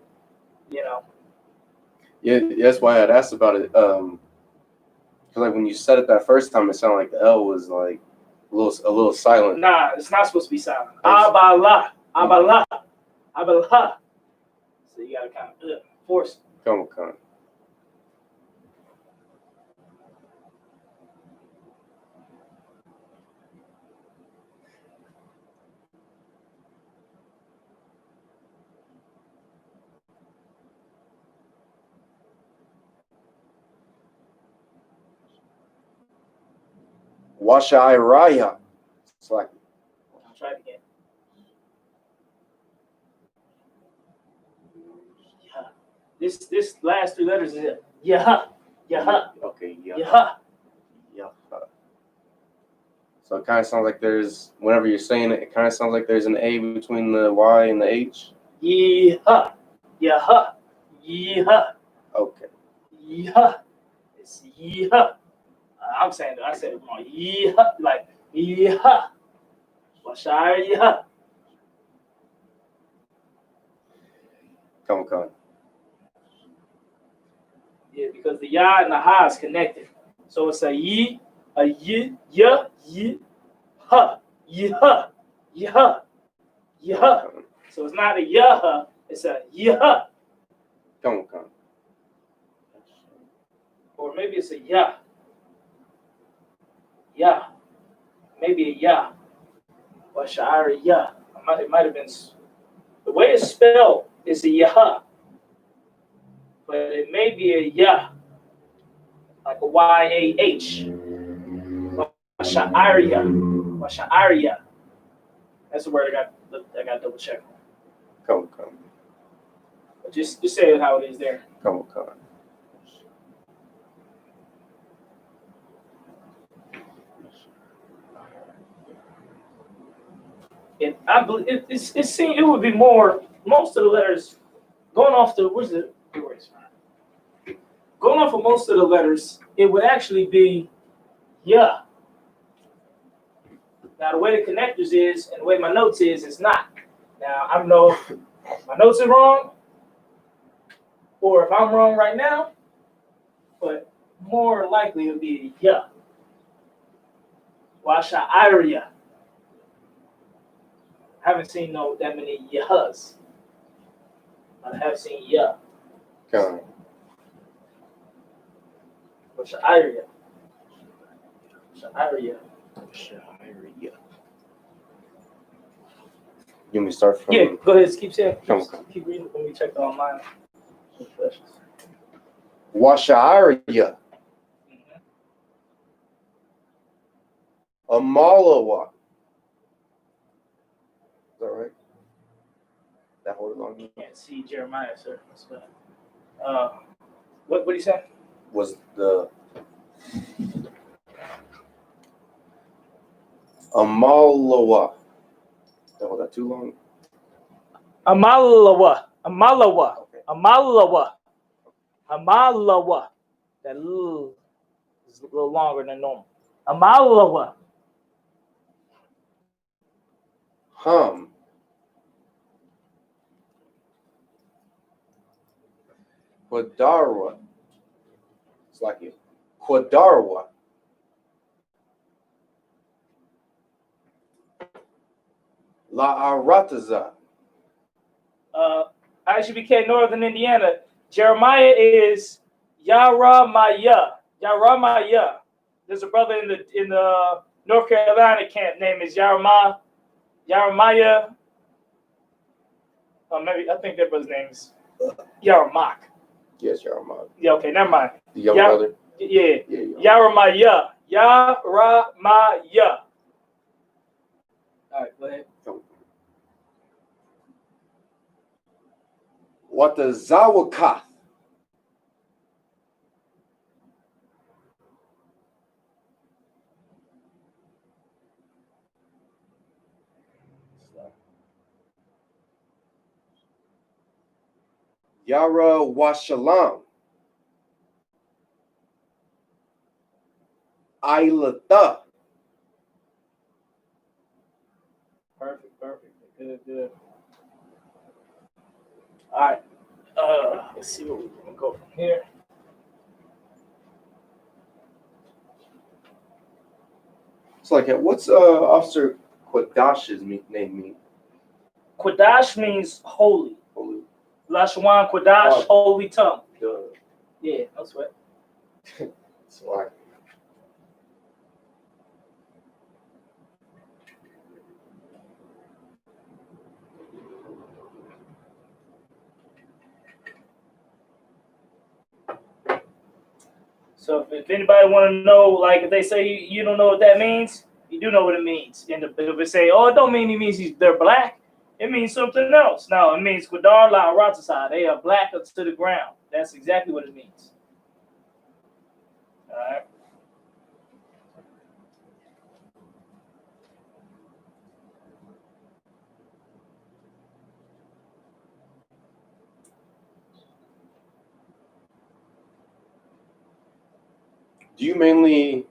you know. Yeah, that's why I'd asked about it. Because like when you said it that first time, it sounded like the L was like a little silent. Nah, it's not supposed to be silent. Abala. Abala. Abala. So you gotta kind of force it. Come on. Washairaya. It's like I'll try it again. Yeah. This last three letters is it. Yeah. Yeah. okay, yeah. Yeah. Yeah. So it kind of sounds like there's, whenever you're saying it, it kind of sounds like there's an A between the Y and the H. Yeah. Yeah. Yeah. Okay. Yeah. It's yeah. I'm saying that. I said it wrong. Yeah. Like yeah. Washai yeah. Come on. Yeah, because the ya and the ha is connected. So it's a yi, ya, yi, ha, yeah, yeah, yeah. So it's not a ya, it's a yeah. Come on. Or maybe it's a ya. Yeah. Maybe a ya. Or sha'ari ya. It might have been. The way it's spelled is a ya. But it may be a ya. Like a Y-A-H. Sha'aria. Sha'aria. That's the word I got double check on. Come on. But just say it how it is there. Come on. And I believe it would be more, most of the letters going off the going off of most of the letters, it would actually be yeah. Now the way the connectors is and the way my notes is, it's not. Now I don't know if my notes are wrong or if I'm wrong right now, but more likely it would be yeah. Washa Iria. Haven't seen that many yahs. I have seen ya. Kind What's your area? Area. You want me to start from? Yeah, go ahead. Keep saying. Come. Keep reading when we check the online. Washa'ariya. Amalawa. Is that right? That hold it on. Can't see Jeremiah, sir. That's bad. What do you say? Was the Amalawa. That was that too long? Amalawa. Okay. Amalawa. That little is a little longer than normal. Amalawa. Hum. Quadarwa. It's like it. Quadarwa. La Arataza. I.S.U.P.K. Northern Indiana. Jeremiah is Yaramaya. Yaramaya. There's a brother in the North Carolina camp name is Yaramaya. Maybe I think that brother's name is Yaramak. Yes, Yaramah. Yeah, okay, never mind. The young brother? Yeah. Yeah. Yaramaya. Yaramaya. All right, go ahead. What the Zawakath. Yara Washalam. Ilata. Perfect. Good. All right. Let's see where we're gonna go from here. It's like, what's Officer Quadash's name mean? Quadash means holy. Holy. Lashawan Quadash, holy tongue. Duh. Yeah, that's right. That's why. So if anybody want to know, like if they say you don't know what that means, you do know what it means. And if they say, oh, it don't mean it means they're black. It means something else. No, it means Qadar La Ratasai. They are black up to the ground. That's exactly what it means. All right. Do you mainly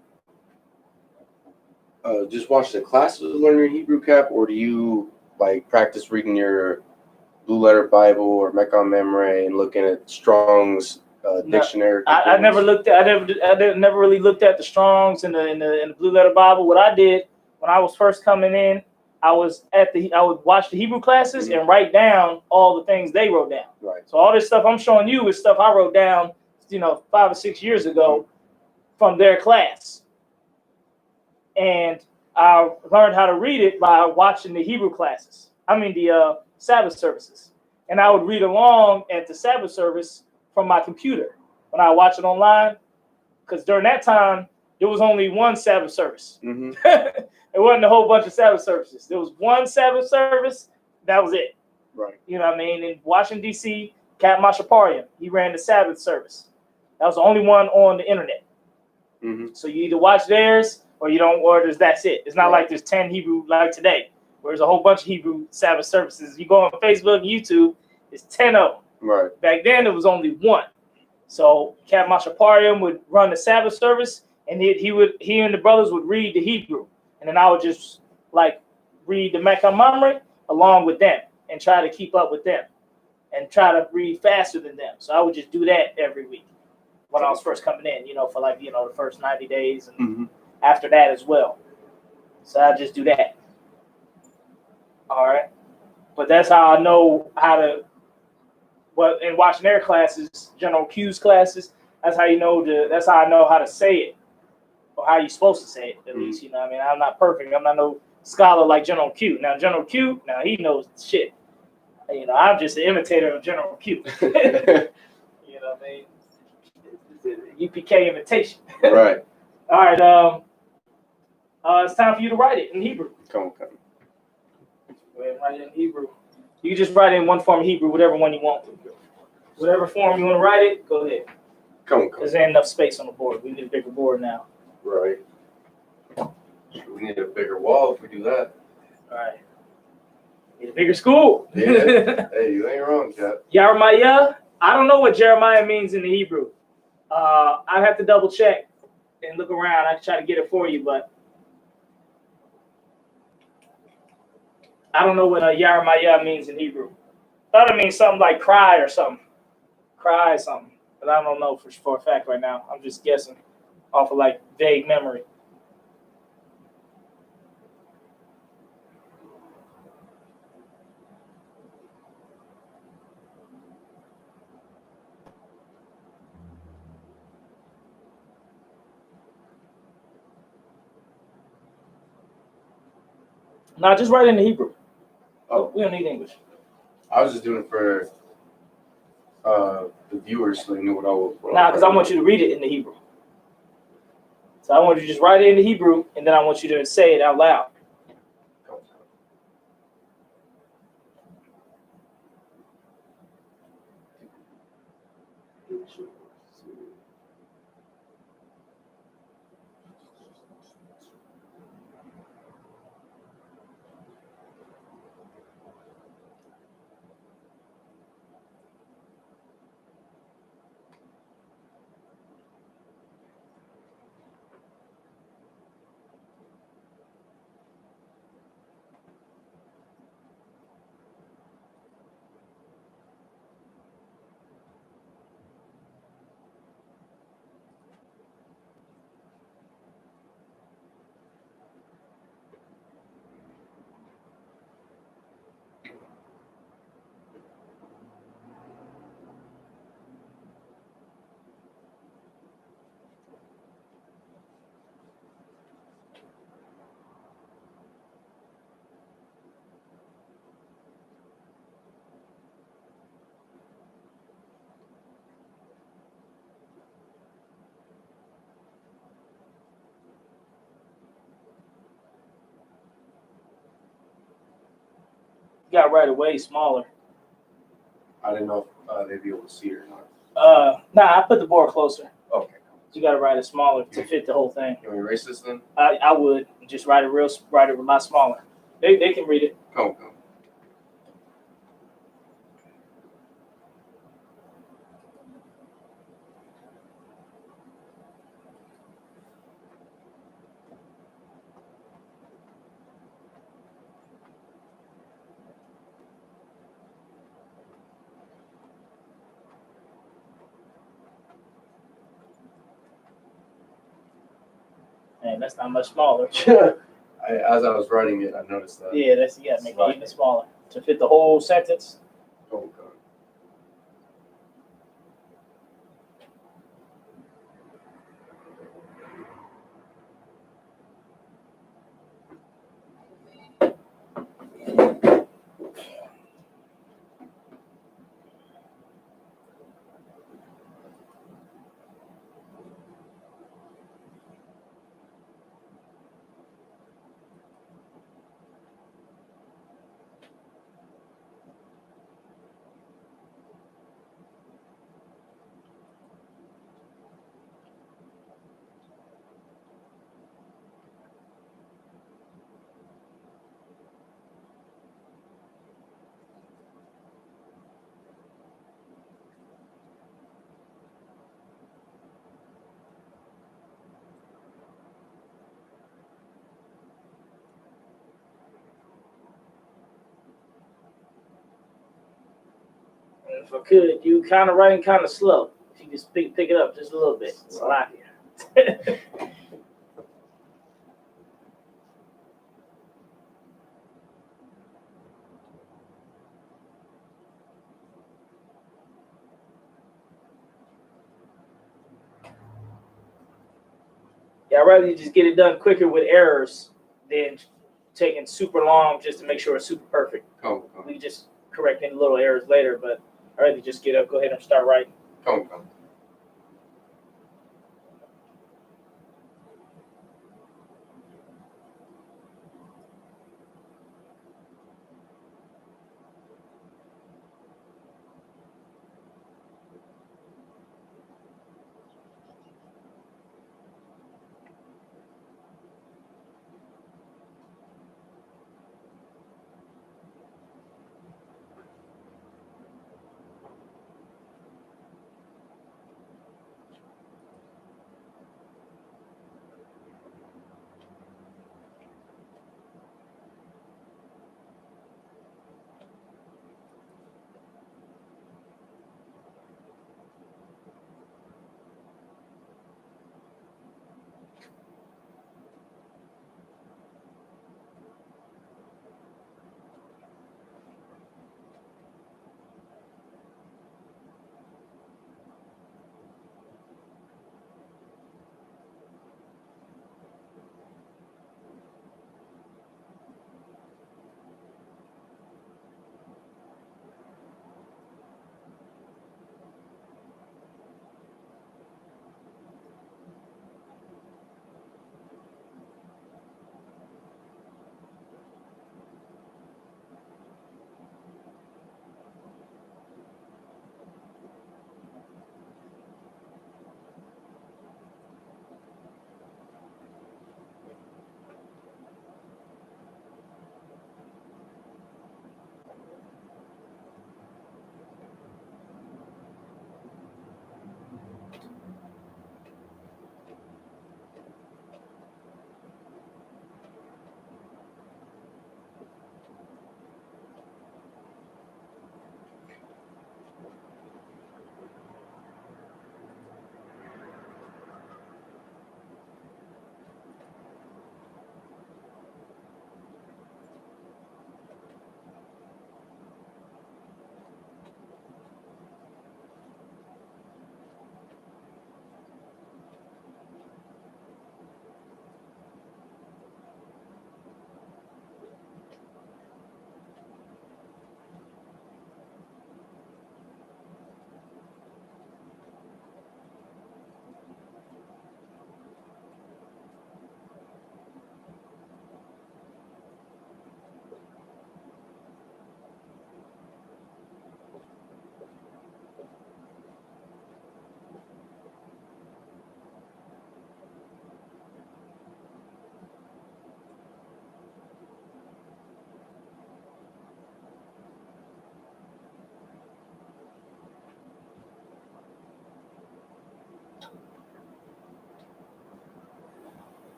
just watch the classes to learn your Hebrew cap, or do you like practice reading your Blue Letter Bible or Meccan Memory and looking at Strong's dictionary? I never never really looked at the Strongs and the Blue Letter Bible. What I did when I was first coming in, I would watch the Hebrew classes and write down all the things they wrote down. Right. So all this stuff I'm showing you is stuff I wrote down, 5 or 6 years ago from their class. And I learned how to read it by watching the Hebrew classes. The Sabbath services. And I would read along at the Sabbath service from my computer when I watch it online. Because during that time, there was only one Sabbath service. Mm-hmm. It wasn't a whole bunch of Sabbath services. There was one Sabbath service. That was it. Right. You know what I mean? In Washington, D.C., Cat Mashaparian, he ran the Sabbath service. That was the only one on the internet. Mm-hmm. So you either watch theirs or you don't, or that's it. It's not like there's 10 Hebrew like today, where there's a whole bunch of Hebrew Sabbath services. You go on Facebook, YouTube, there's 10 of them. Right. Back then, it was only one. So Cat Mashaparian would run the Sabbath service, and he and the brothers would read the Hebrew, and then I would just read the Meccan Mamre along with them and try to keep up with them and try to read faster than them. So I would just do that every week when I was first coming in, for the first 90 days and after that as well. So I just do that. All right. But that's how I know how to well, and watching their classes, General Q's classes, that's how you know that's how I know how to say it, or how you're supposed to say it, at least. You know what I mean? I'm not perfect. I'm not no scholar like General Q. Now, General Q, now he knows shit. You know, I'm just an imitator of General Q. You know what I mean? UPK imitation. Right. All right. It's time for you to write it in Hebrew. Come on. Go ahead and write it in Hebrew. You can just write it in one form of Hebrew, whatever one you want. Whatever form you want to write it, go ahead. Come on. Because there ain't enough space on the board. We need a bigger board now. Right. We need a bigger wall if we do that. All right. Need a bigger school. Yeah. Hey, you ain't wrong, Cap. Jeremiah. I don't know what Jeremiah means in the Hebrew. I have to double check and look around. I can try to get it for you, but I don't know what Jeremiah means in Hebrew. Thought it means something like cry or something. Cry something. But I don't know for a fact right now. I'm just guessing off of like vague memory. No, just write it in the Hebrew. Oh. We don't need English. I was just doing it for the viewers so they knew what I was. Nah, because I want you to read it in the Hebrew. So I want you to just write it in the Hebrew, and then I want you to say it out loud. You got to write it way smaller. I didn't know if they'd be able to see it or not. Nah, I put the board closer. Okay. You got to write it smaller to fit the whole thing. Can we erase this then? I would just write it a lot smaller. They can read it. Come. Man, that's not much smaller. As I was writing it, I noticed that. Yeah, you got to make it even smaller to fit the whole sentence. Oh, God. If I could, you kind of writing kind of slow. If you just pick it up just a little bit. It's like it. Yeah, I'd rather you just get it done quicker with errors than taking super long just to make sure it's super perfect. Come. We just correct any little errors later, but I'd rather just get up, go ahead and start writing. Come.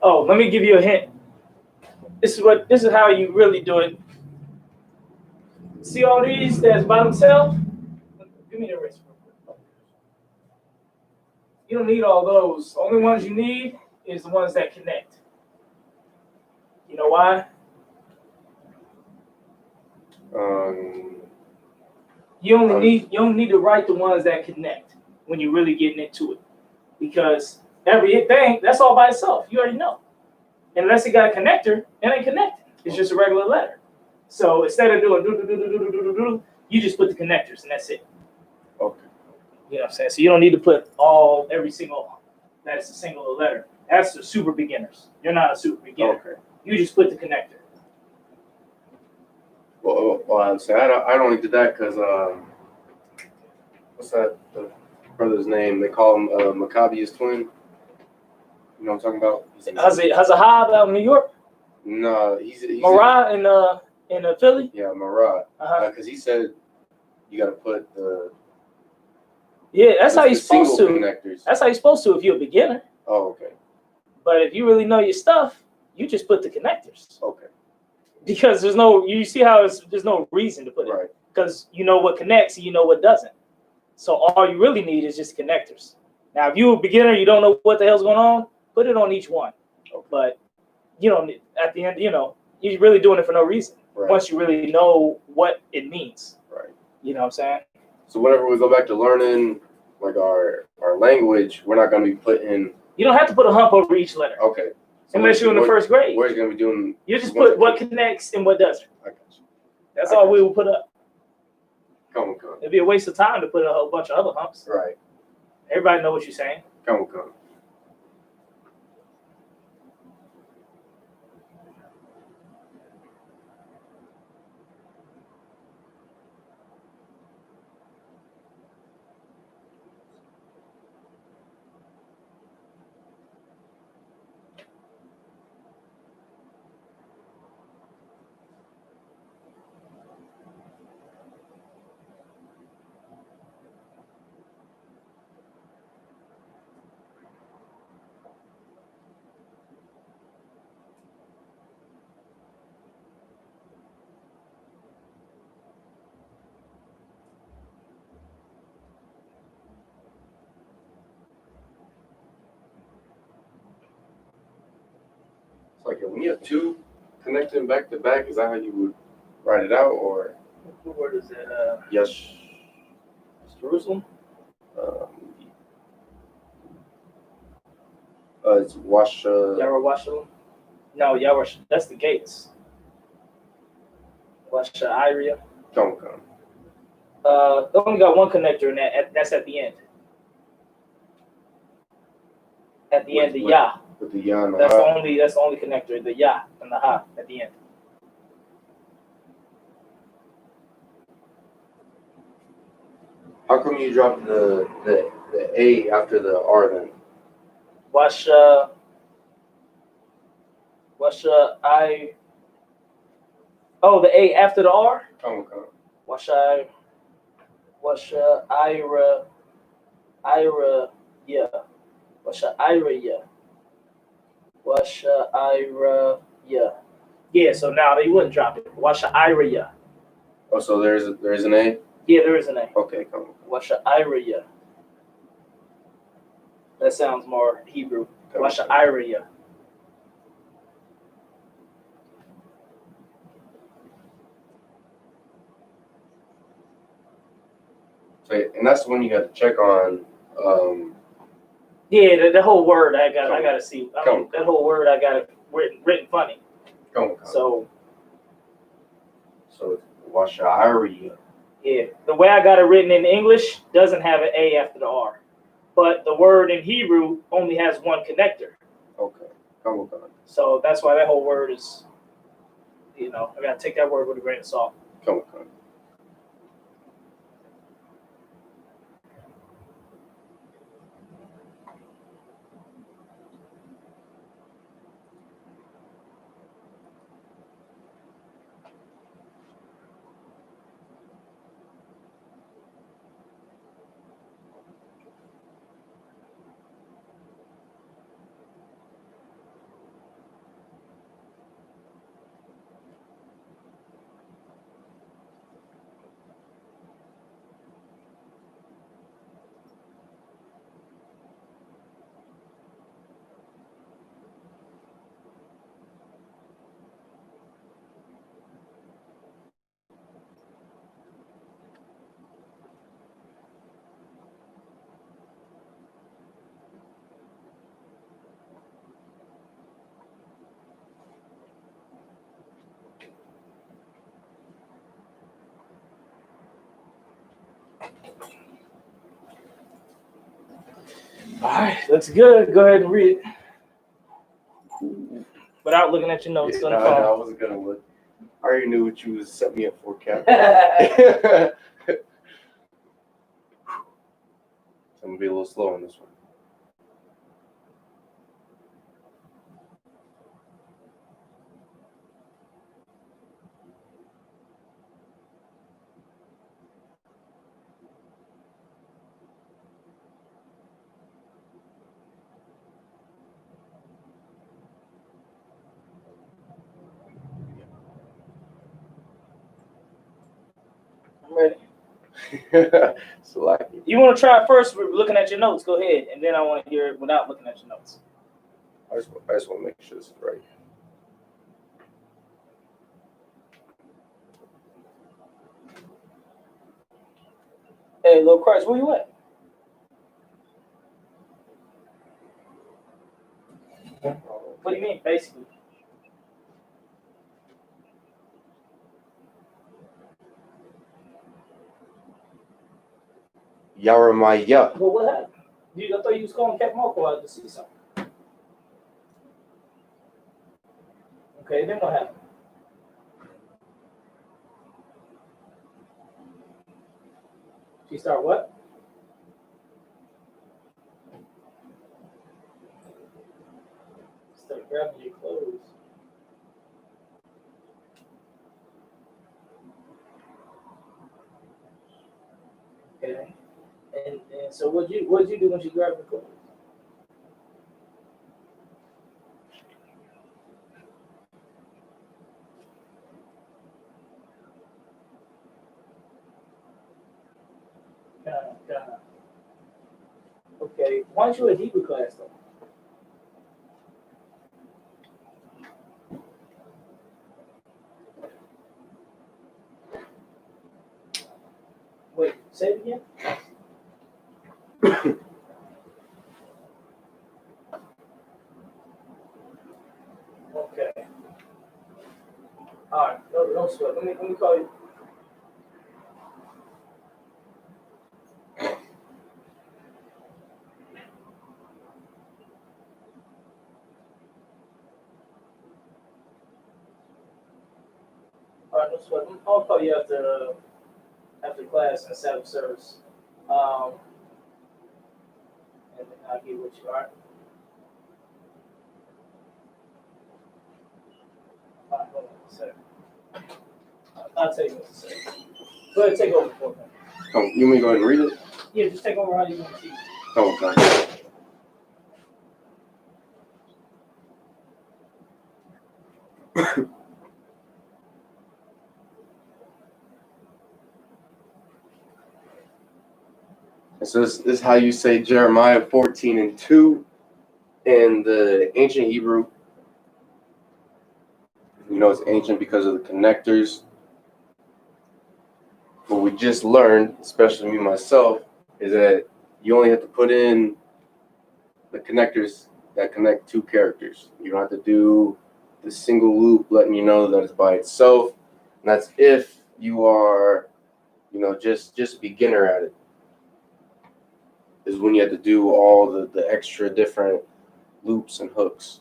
Oh, let me give you a hint. This is how you really do it. See all these that's by themselves? Give me the eraser. You don't need all those. The only ones you need is the ones that connect. You know why? You only need to write the ones that connect when you're really getting into it. Because everything, that's all by itself. You already know. Unless it got a connector, it ain't connected. It's just a regular letter. So instead of doing do, you just put the connectors and that's it. Okay. You know what I'm saying? So you don't need to put every single, that's a single letter. That's the super beginners. You're not a super beginner. Okay. You just put the connector. Well, I'm saying I only did that because what's that the brother's name? They call him Maccabeus twin. You know what I'm talking about? Has a Hob out in New York? No, he's Marah in Philly? Yeah, Marah. Uh-huh. Because he said you got to put the That's how you're supposed to. Connectors. That's how you're supposed to if you're a beginner. Oh, okay. But if you really know your stuff, you just put the connectors. Okay. Because you see how there's no reason to put it. Right. Because you know what connects and you know what doesn't. So all you really need is just connectors. Now, if you're a beginner, you don't know what the hell's going on, put it on each one. Okay. But you don't, at the end, you're really doing it for no reason. Right. Once you really know what it means. Right. You know what I'm saying? So whenever we go back to learning like our language, we're not going to be putting. You don't have to put a hump over each letter. Okay. So unless you're in the first grade. We're going to be doing. You just put what connects and what doesn't. I got you. That's all we will put up. Come. It'd be a waste of time to put a whole bunch of other humps. Right. Everybody know what you're saying. Come. It's like when you have two connecting back to back, is that how you would write it out, or? What word is that? Yes. Jerusalem? It's Washa. Yarwashalom? No, Yarwash. That's the gates. Washa Iria. Come. They only got one connector, and that's at the end. At the end, the Yah. With the Yah and the That's Ha. the only connector, the Yah and the Ha at the end. How come you dropped the A after the R then? Washa I. Oh, the A after the R. Come. Washa Ira yeah. Washa Ira yeah. Washa Ira yeah. Yeah, so now they wouldn't drop it. Washa Ira yeah. Oh, so there is an A? Yeah, there is an A. Okay, come. Washa Ira yeah. That sounds more Hebrew. Washa Ira yeah. So, and that's the one you got to check on. Yeah, the whole word I gotta see. Come. That whole word I got it written funny. Come. So it's Washa'ari. yeah, the way I got it written in English doesn't have an A after the R, but the word in Hebrew only has one connector. Okay. Come. So that's why that whole word is, I gotta take that word with a grain of salt. Come. All right, looks good. Go ahead and read it without looking at your notes on the phone. No, I wasn't gonna look. I already knew what you was setting me up for, Cap. I'm gonna be a little slow on this one. I'm ready. So like, You want to try first with looking at your notes? Go ahead, and then I want to hear it without looking at your notes. I just want to make sure this is right. Hey, Lil Christ, where you at? What do you mean, basically? Yaramaya. Well, what happened? I thought you was calling Captain Marco out to see something. Okay, then what happened? She start what? Start grabbing your clothes. Okay. And so what'd you do when she grabbed your clothes? Kinda. Okay. Why aren't you in Hebrew class though? Wait, say it again. Okay. All right. No sweat. Let me call you. All right. No sweat. I'll call you after class and set up service. And then I'll get with you. All right. All right. Hold on a second. I'll tell you what to say. Go ahead and take over for me. Oh, you want me to go ahead and read it? Yeah, just take over how you want to teach. Oh, okay. So this is how you say Jeremiah 14:2 in the ancient Hebrew. You know it's ancient because of the connectors. What we just learned, especially me myself, is that you only have to put in the connectors that connect two characters. You don't have to do the single loop letting you know that it's by itself. And that's if you are, just a beginner at it. Is when you have to do all the extra different loops and hooks.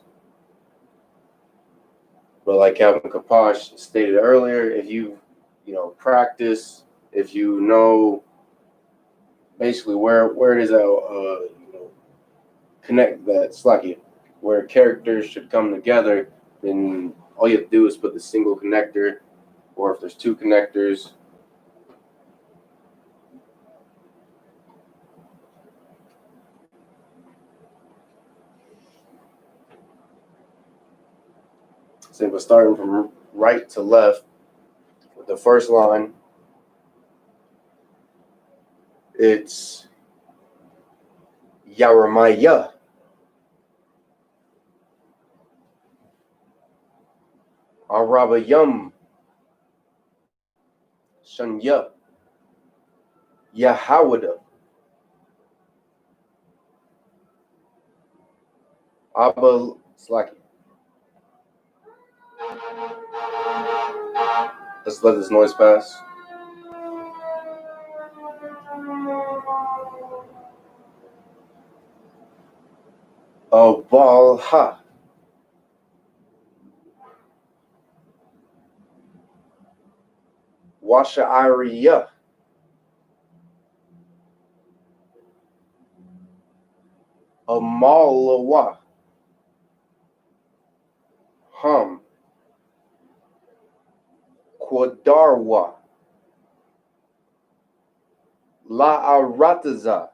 But like Calvin Kaposh stated earlier, if you practice, if you know basically where it is that connect that slacky, where characters should come together, then all you have to do is put the single connector, or if there's two connectors. So we're starting from right to left. With the first line, it's Yaramaya. Arabayam. Shanya. Yahawada. Abba Slaki. Let's let this noise pass. Avalha. Washa'ariya. Amalawa. Hum. Quadarwa. La'arataza.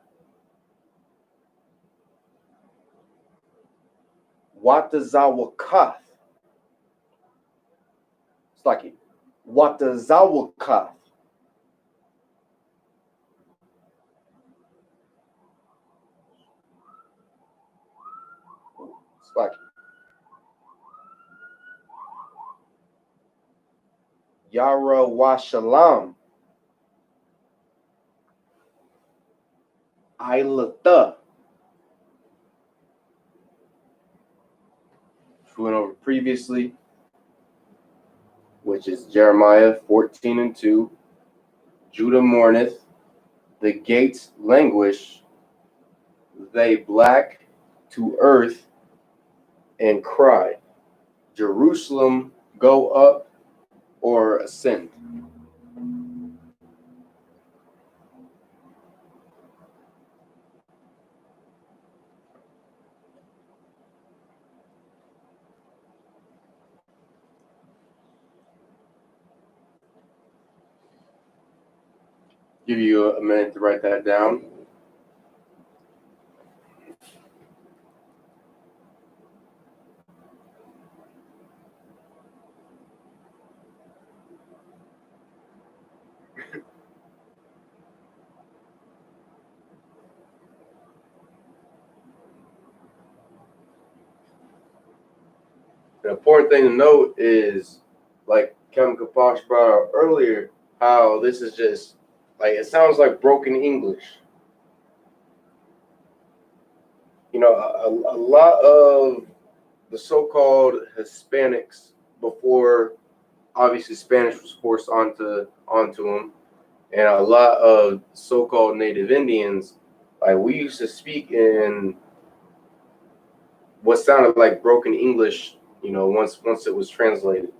Watazawakath. It's like it. Watazawakath. It's like it. Yara wa Shalam. Ilata. Which we went over previously, which is Jeremiah 14:2. Judah mourneth, the gates languish, they black to earth and cry. Jerusalem, go up or ascend. Give you a minute to write that down. The important thing to note is, like Kevin Kaposh brought out earlier, how this is just like, it sounds like broken English. You know, a lot of the so-called Hispanics, before obviously Spanish was forced onto them, and a lot of so-called Native Indians, like, we used to speak in what sounded like broken English, you know, once it was translated.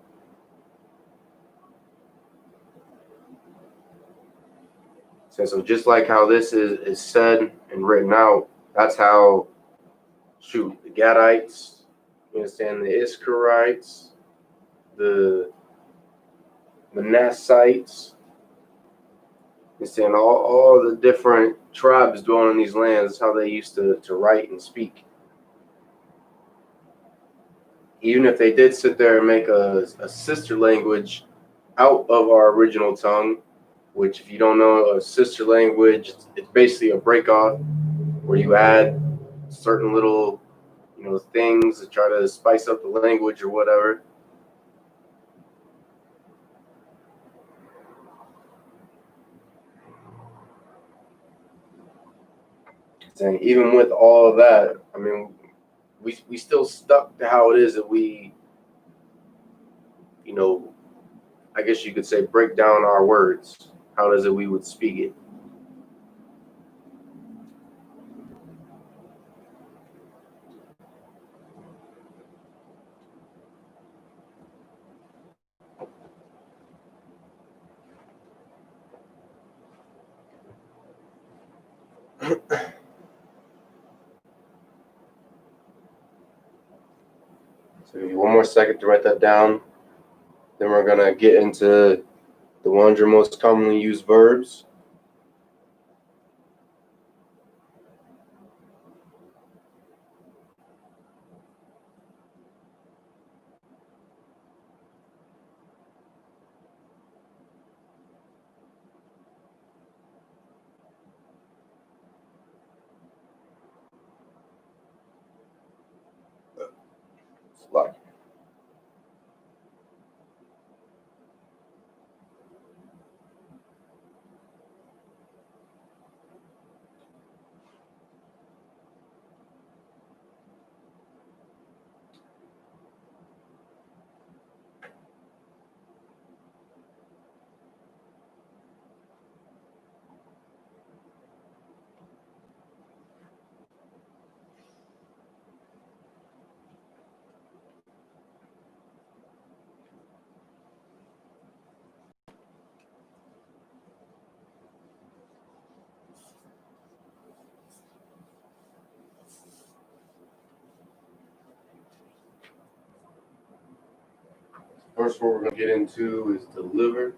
So just like how this is said and written out, that's how, shoot, the Gadites, you understand, the Israelites, the Manassites, you understand, all the different tribes dwelling in these lands, how they used to write and speak. Even if they did sit there and make a sister language out of our original tongue, which, if you don't know, a sister language, it's basically a break-off where you add certain little, you know, things to try to spice up the language or whatever. And even with all of that, I mean, we still stuck to how it is that we, you know, I guess you could say, break down our words. How it is that we would speak it. So give you one more second to write that down. Then we're gonna get into the 100 most commonly used verbs. Like, First one we're going to get into is deliver.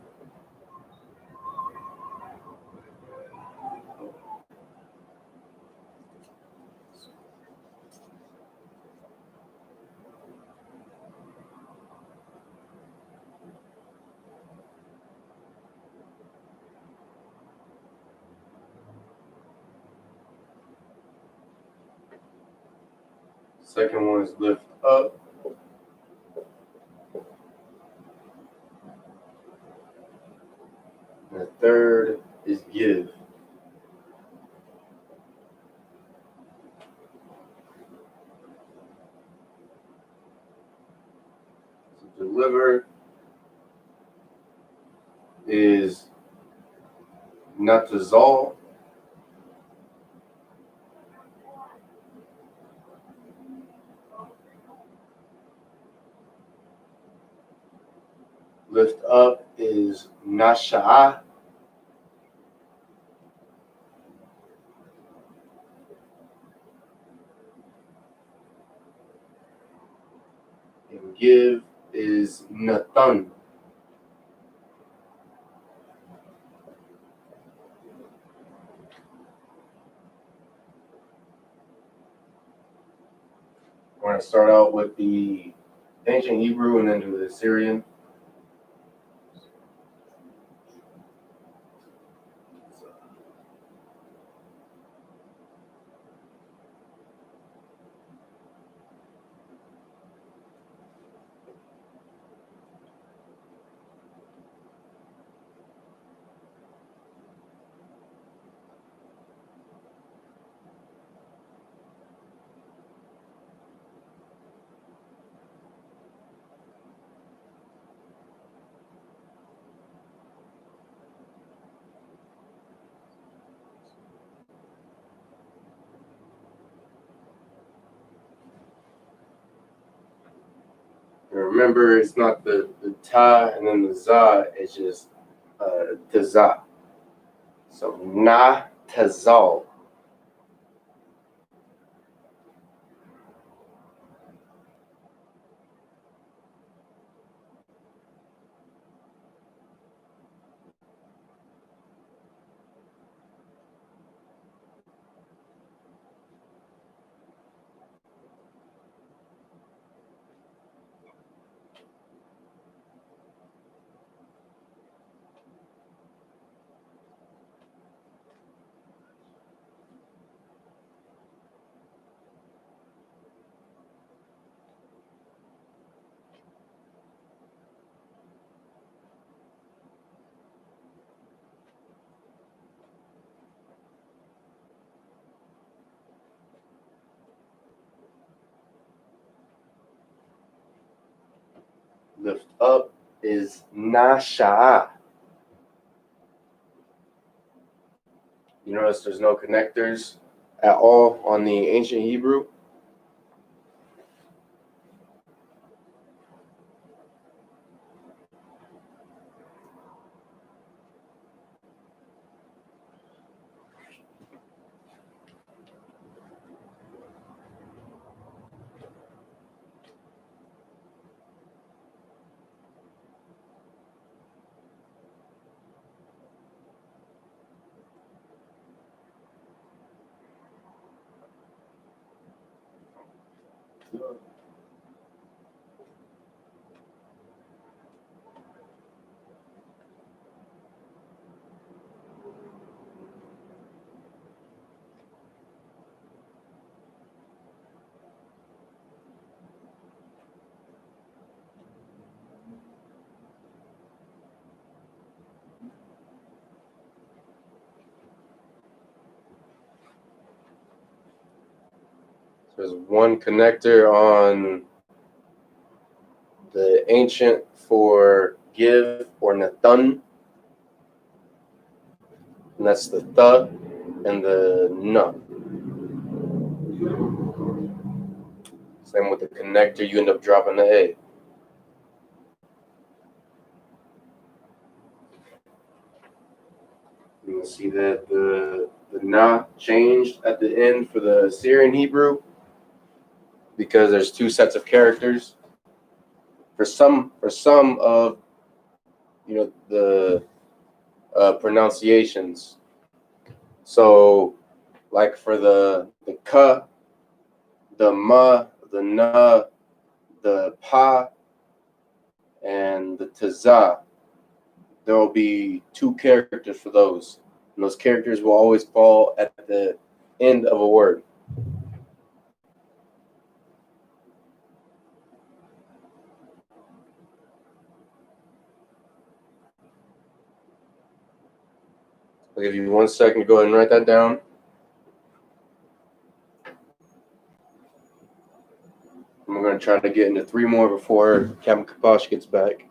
Second one is lift up. And the third is give. So deliver is natazal. Lift up is nasha'ah. And give is nathan. We're going to start out with the ancient Hebrew and then do the Assyrian. And remember, it's not the ta and then the za, it's just the za. So na tazal. Lift up is nasha'ah. You notice there's no connectors at all on the ancient Hebrew. There's one connector on the ancient for give or nathan, and that's the th and the na. Same with the connector, you end up dropping the a. You can see that the na changed at the end for the Assyrian Hebrew because there's two sets of characters. for some of the pronunciations. So like for the ka, the ma, the na, the pa, and the taza, there will be 2 characters for those. And those characters will always fall at the end of a word. I'll give you 1 second to go ahead and write that down. And we're going to try to get into 3 more before Captain Kaposh gets back.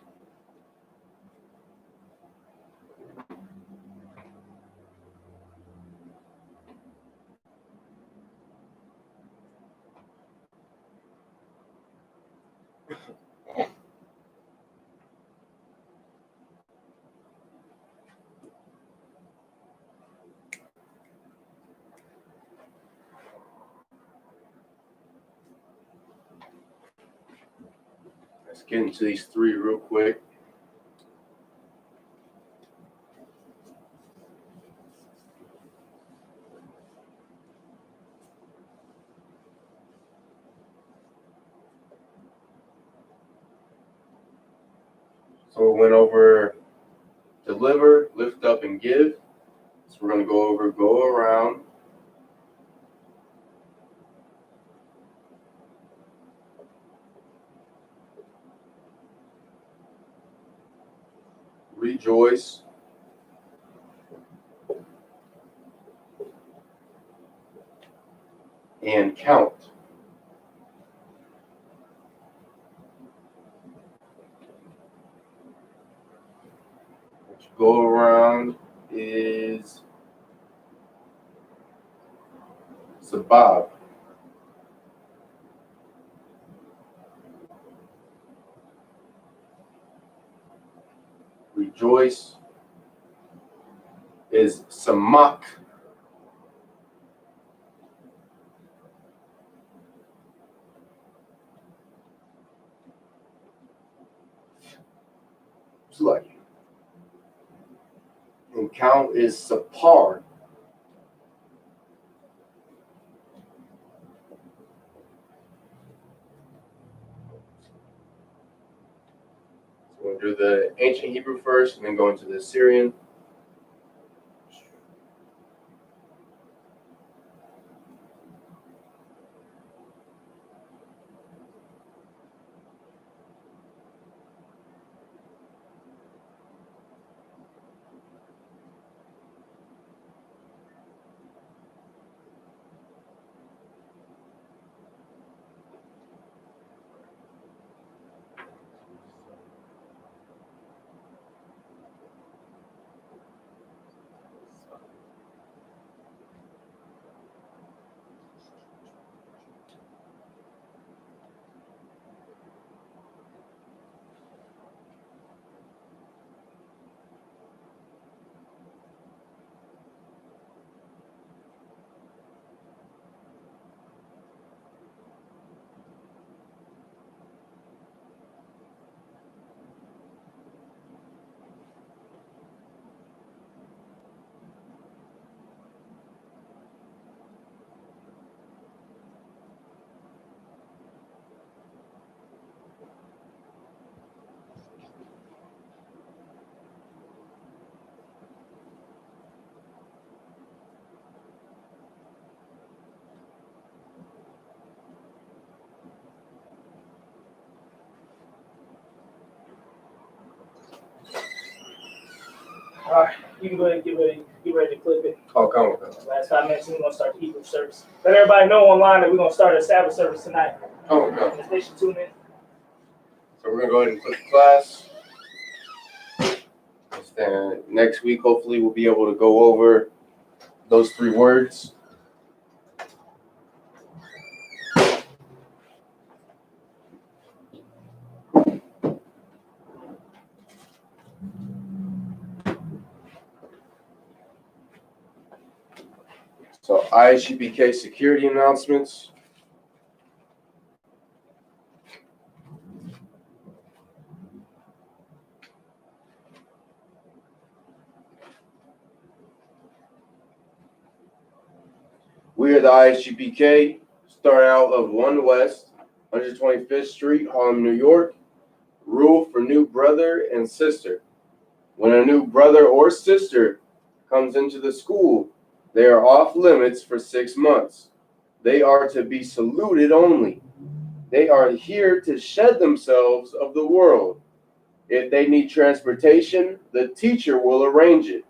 Let's get into these 3 real quick. So we went over deliver, lift up, and give. So we're going to go over go around, rejoice, and count. Which go around is sabab. Rejoice is samak. Like, and count is sapar. So we'll do the ancient Hebrew first, and then go into the Assyrian. All right, you can go ahead and get ready to clip it. Oh, come on. Last 5 minutes, we're gonna start the Hebrew service. Let everybody know online that we're gonna start a Sabbath service tonight. Oh, no. In the station 2 minutes. So we're going to go ahead and click class. And next week, hopefully, we'll be able to go over those 3 words. So I.S.U.P.K. security announcements. We're the I.S.U.P.K, starting out of 1 West, 125th Street, Harlem, New York. Rule for new brother and sister. When a new brother or sister comes into the school, they are off limits for 6 months. They are to be saluted only. They are here to shed themselves of the world. If they need transportation, the teacher will arrange it.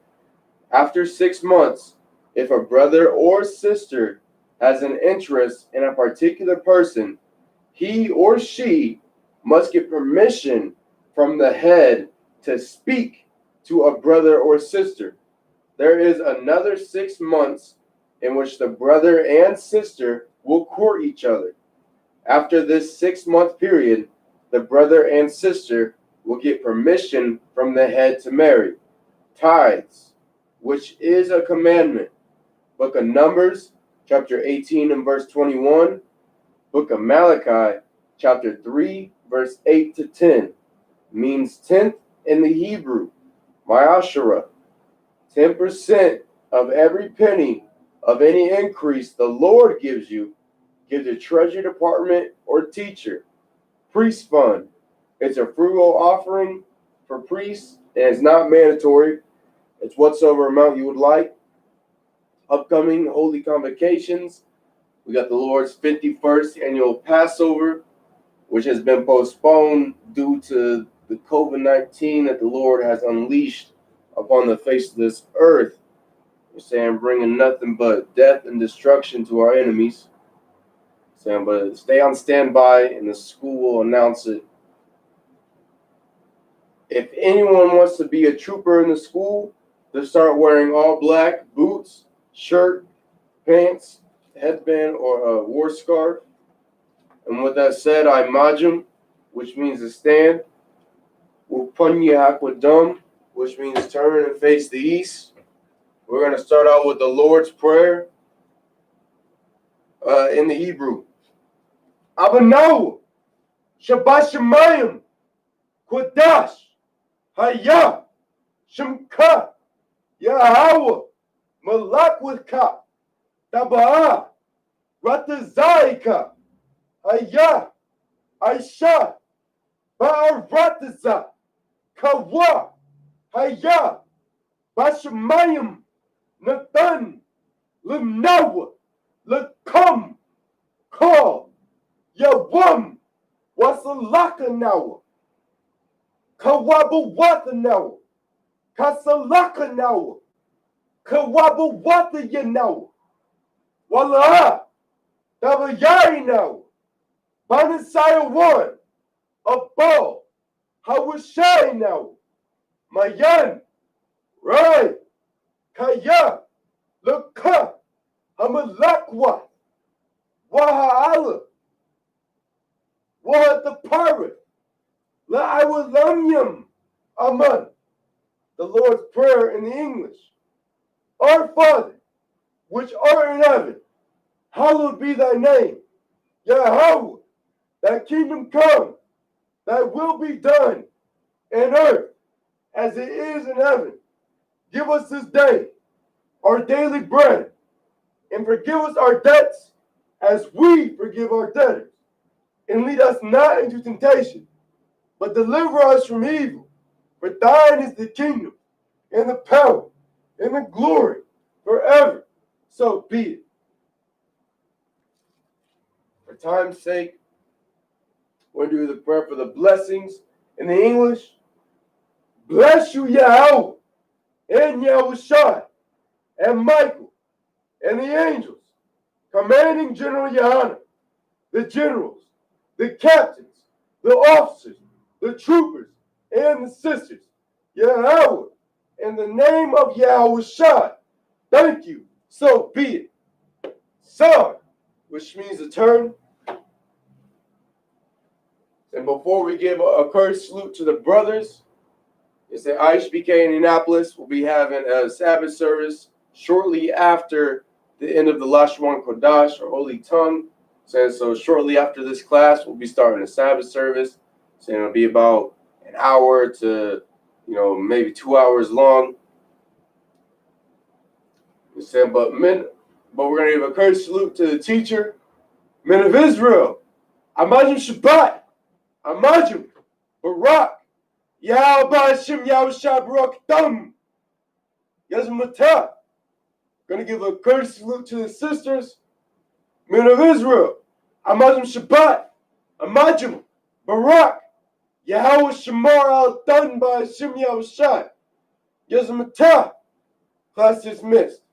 After 6 months, if a brother or sister has an interest in a particular person, he or she must get permission from the head to speak to a brother or sister. There is another 6 months in which the brother and sister will court each other. After this 6-month period, the brother and sister will get permission from the head to marry. Tithes, which is a commandment. Book of Numbers, chapter 18 and verse 21. Book of Malachi, chapter 3, verse 8 to 10, means tenth in the Hebrew, Ma'ashara. 10% of every penny of any increase the Lord gives you, give the treasury department or teacher. Priest fund. It's a frugal offering for priests, and it's not mandatory. It's whatsoever amount you would like. Upcoming holy convocations. We got the Lord's 51st annual Passover, which has been postponed due to the COVID-19 that the Lord has unleashed upon the face of this earth. We're saying bringing nothing but death and destruction to our enemies. Saying, but stay on standby, and the school will announce it. If anyone wants to be a trooper in the school, they'll start wearing all black boots, shirt, pants, headband, or a war scarf. And with that said, I majum, which means to stand. GEN.YAHANNA, which means turn and face the east. We're going to start out with the Lord's Prayer in the Hebrew. Abanaw, Shabbat Shemayim, Kodash, Haya, Shemka, Yahweh, Malak with Ka, Taba'a, Ratazaika, Haya, Aisha, Ba'arataza, Kawa, Haya, Bashamayim, Nathan, Limnawa, Lakum, Call, Yawam, Wasalaka Nawa, Kawabawata Nawa, Kasalaka Nawa, Kawabawata Yanawa, Walaha, Dabayari Nawa, Banasaya 1, Abal, Hawashai Nawa, Mayan, Rai, Kaya, Laka, Hamalakwa, Waha'ala, Wahat the pirate, La'awalamyam, Aman. The Lord's Prayer in the English. Our Father, which art in heaven, hallowed be thy name. Yahweh, thy kingdom come, thy will be done in earth as it is in heaven. Give us this day our daily bread, and forgive us our debts as we forgive our debtors. And lead us not into temptation, but deliver us from evil. For thine is the kingdom, and the power, and the glory forever. So be it. For time's sake, we're going to do the prayer for the blessings in the English. Bless you, Yahweh, and Yahushua, and Michael, and the angels, commanding General Yahanna, the generals, the captains, the officers, the troopers, and the sisters. Yahweh, in the name of Yahushua, thank you, so be it. Sar, which means to turn. And before we give a courteous salute to the brothers, it's the I.S.U.P.K. Indianapolis will be having a Sabbath service shortly after the end of the Lashwan Kodash, or Holy Tongue. So shortly after this class, we'll be starting a Sabbath service. So it'll be about an hour to, maybe 2 hours long. But But we're going to give a courteous salute to the teacher, men of Israel. Amajim Shabbat. Amajim. Barak. Yahweh Hashem Yahushua Barak Dam. Yazmatah. Going to give a courteous salute to the sisters, men of Israel. Amajim Shabbat. Amajim. Barak. Yahweh Shamar al Dun by Hashem Yahushua. Yazmatah. Class dismissed.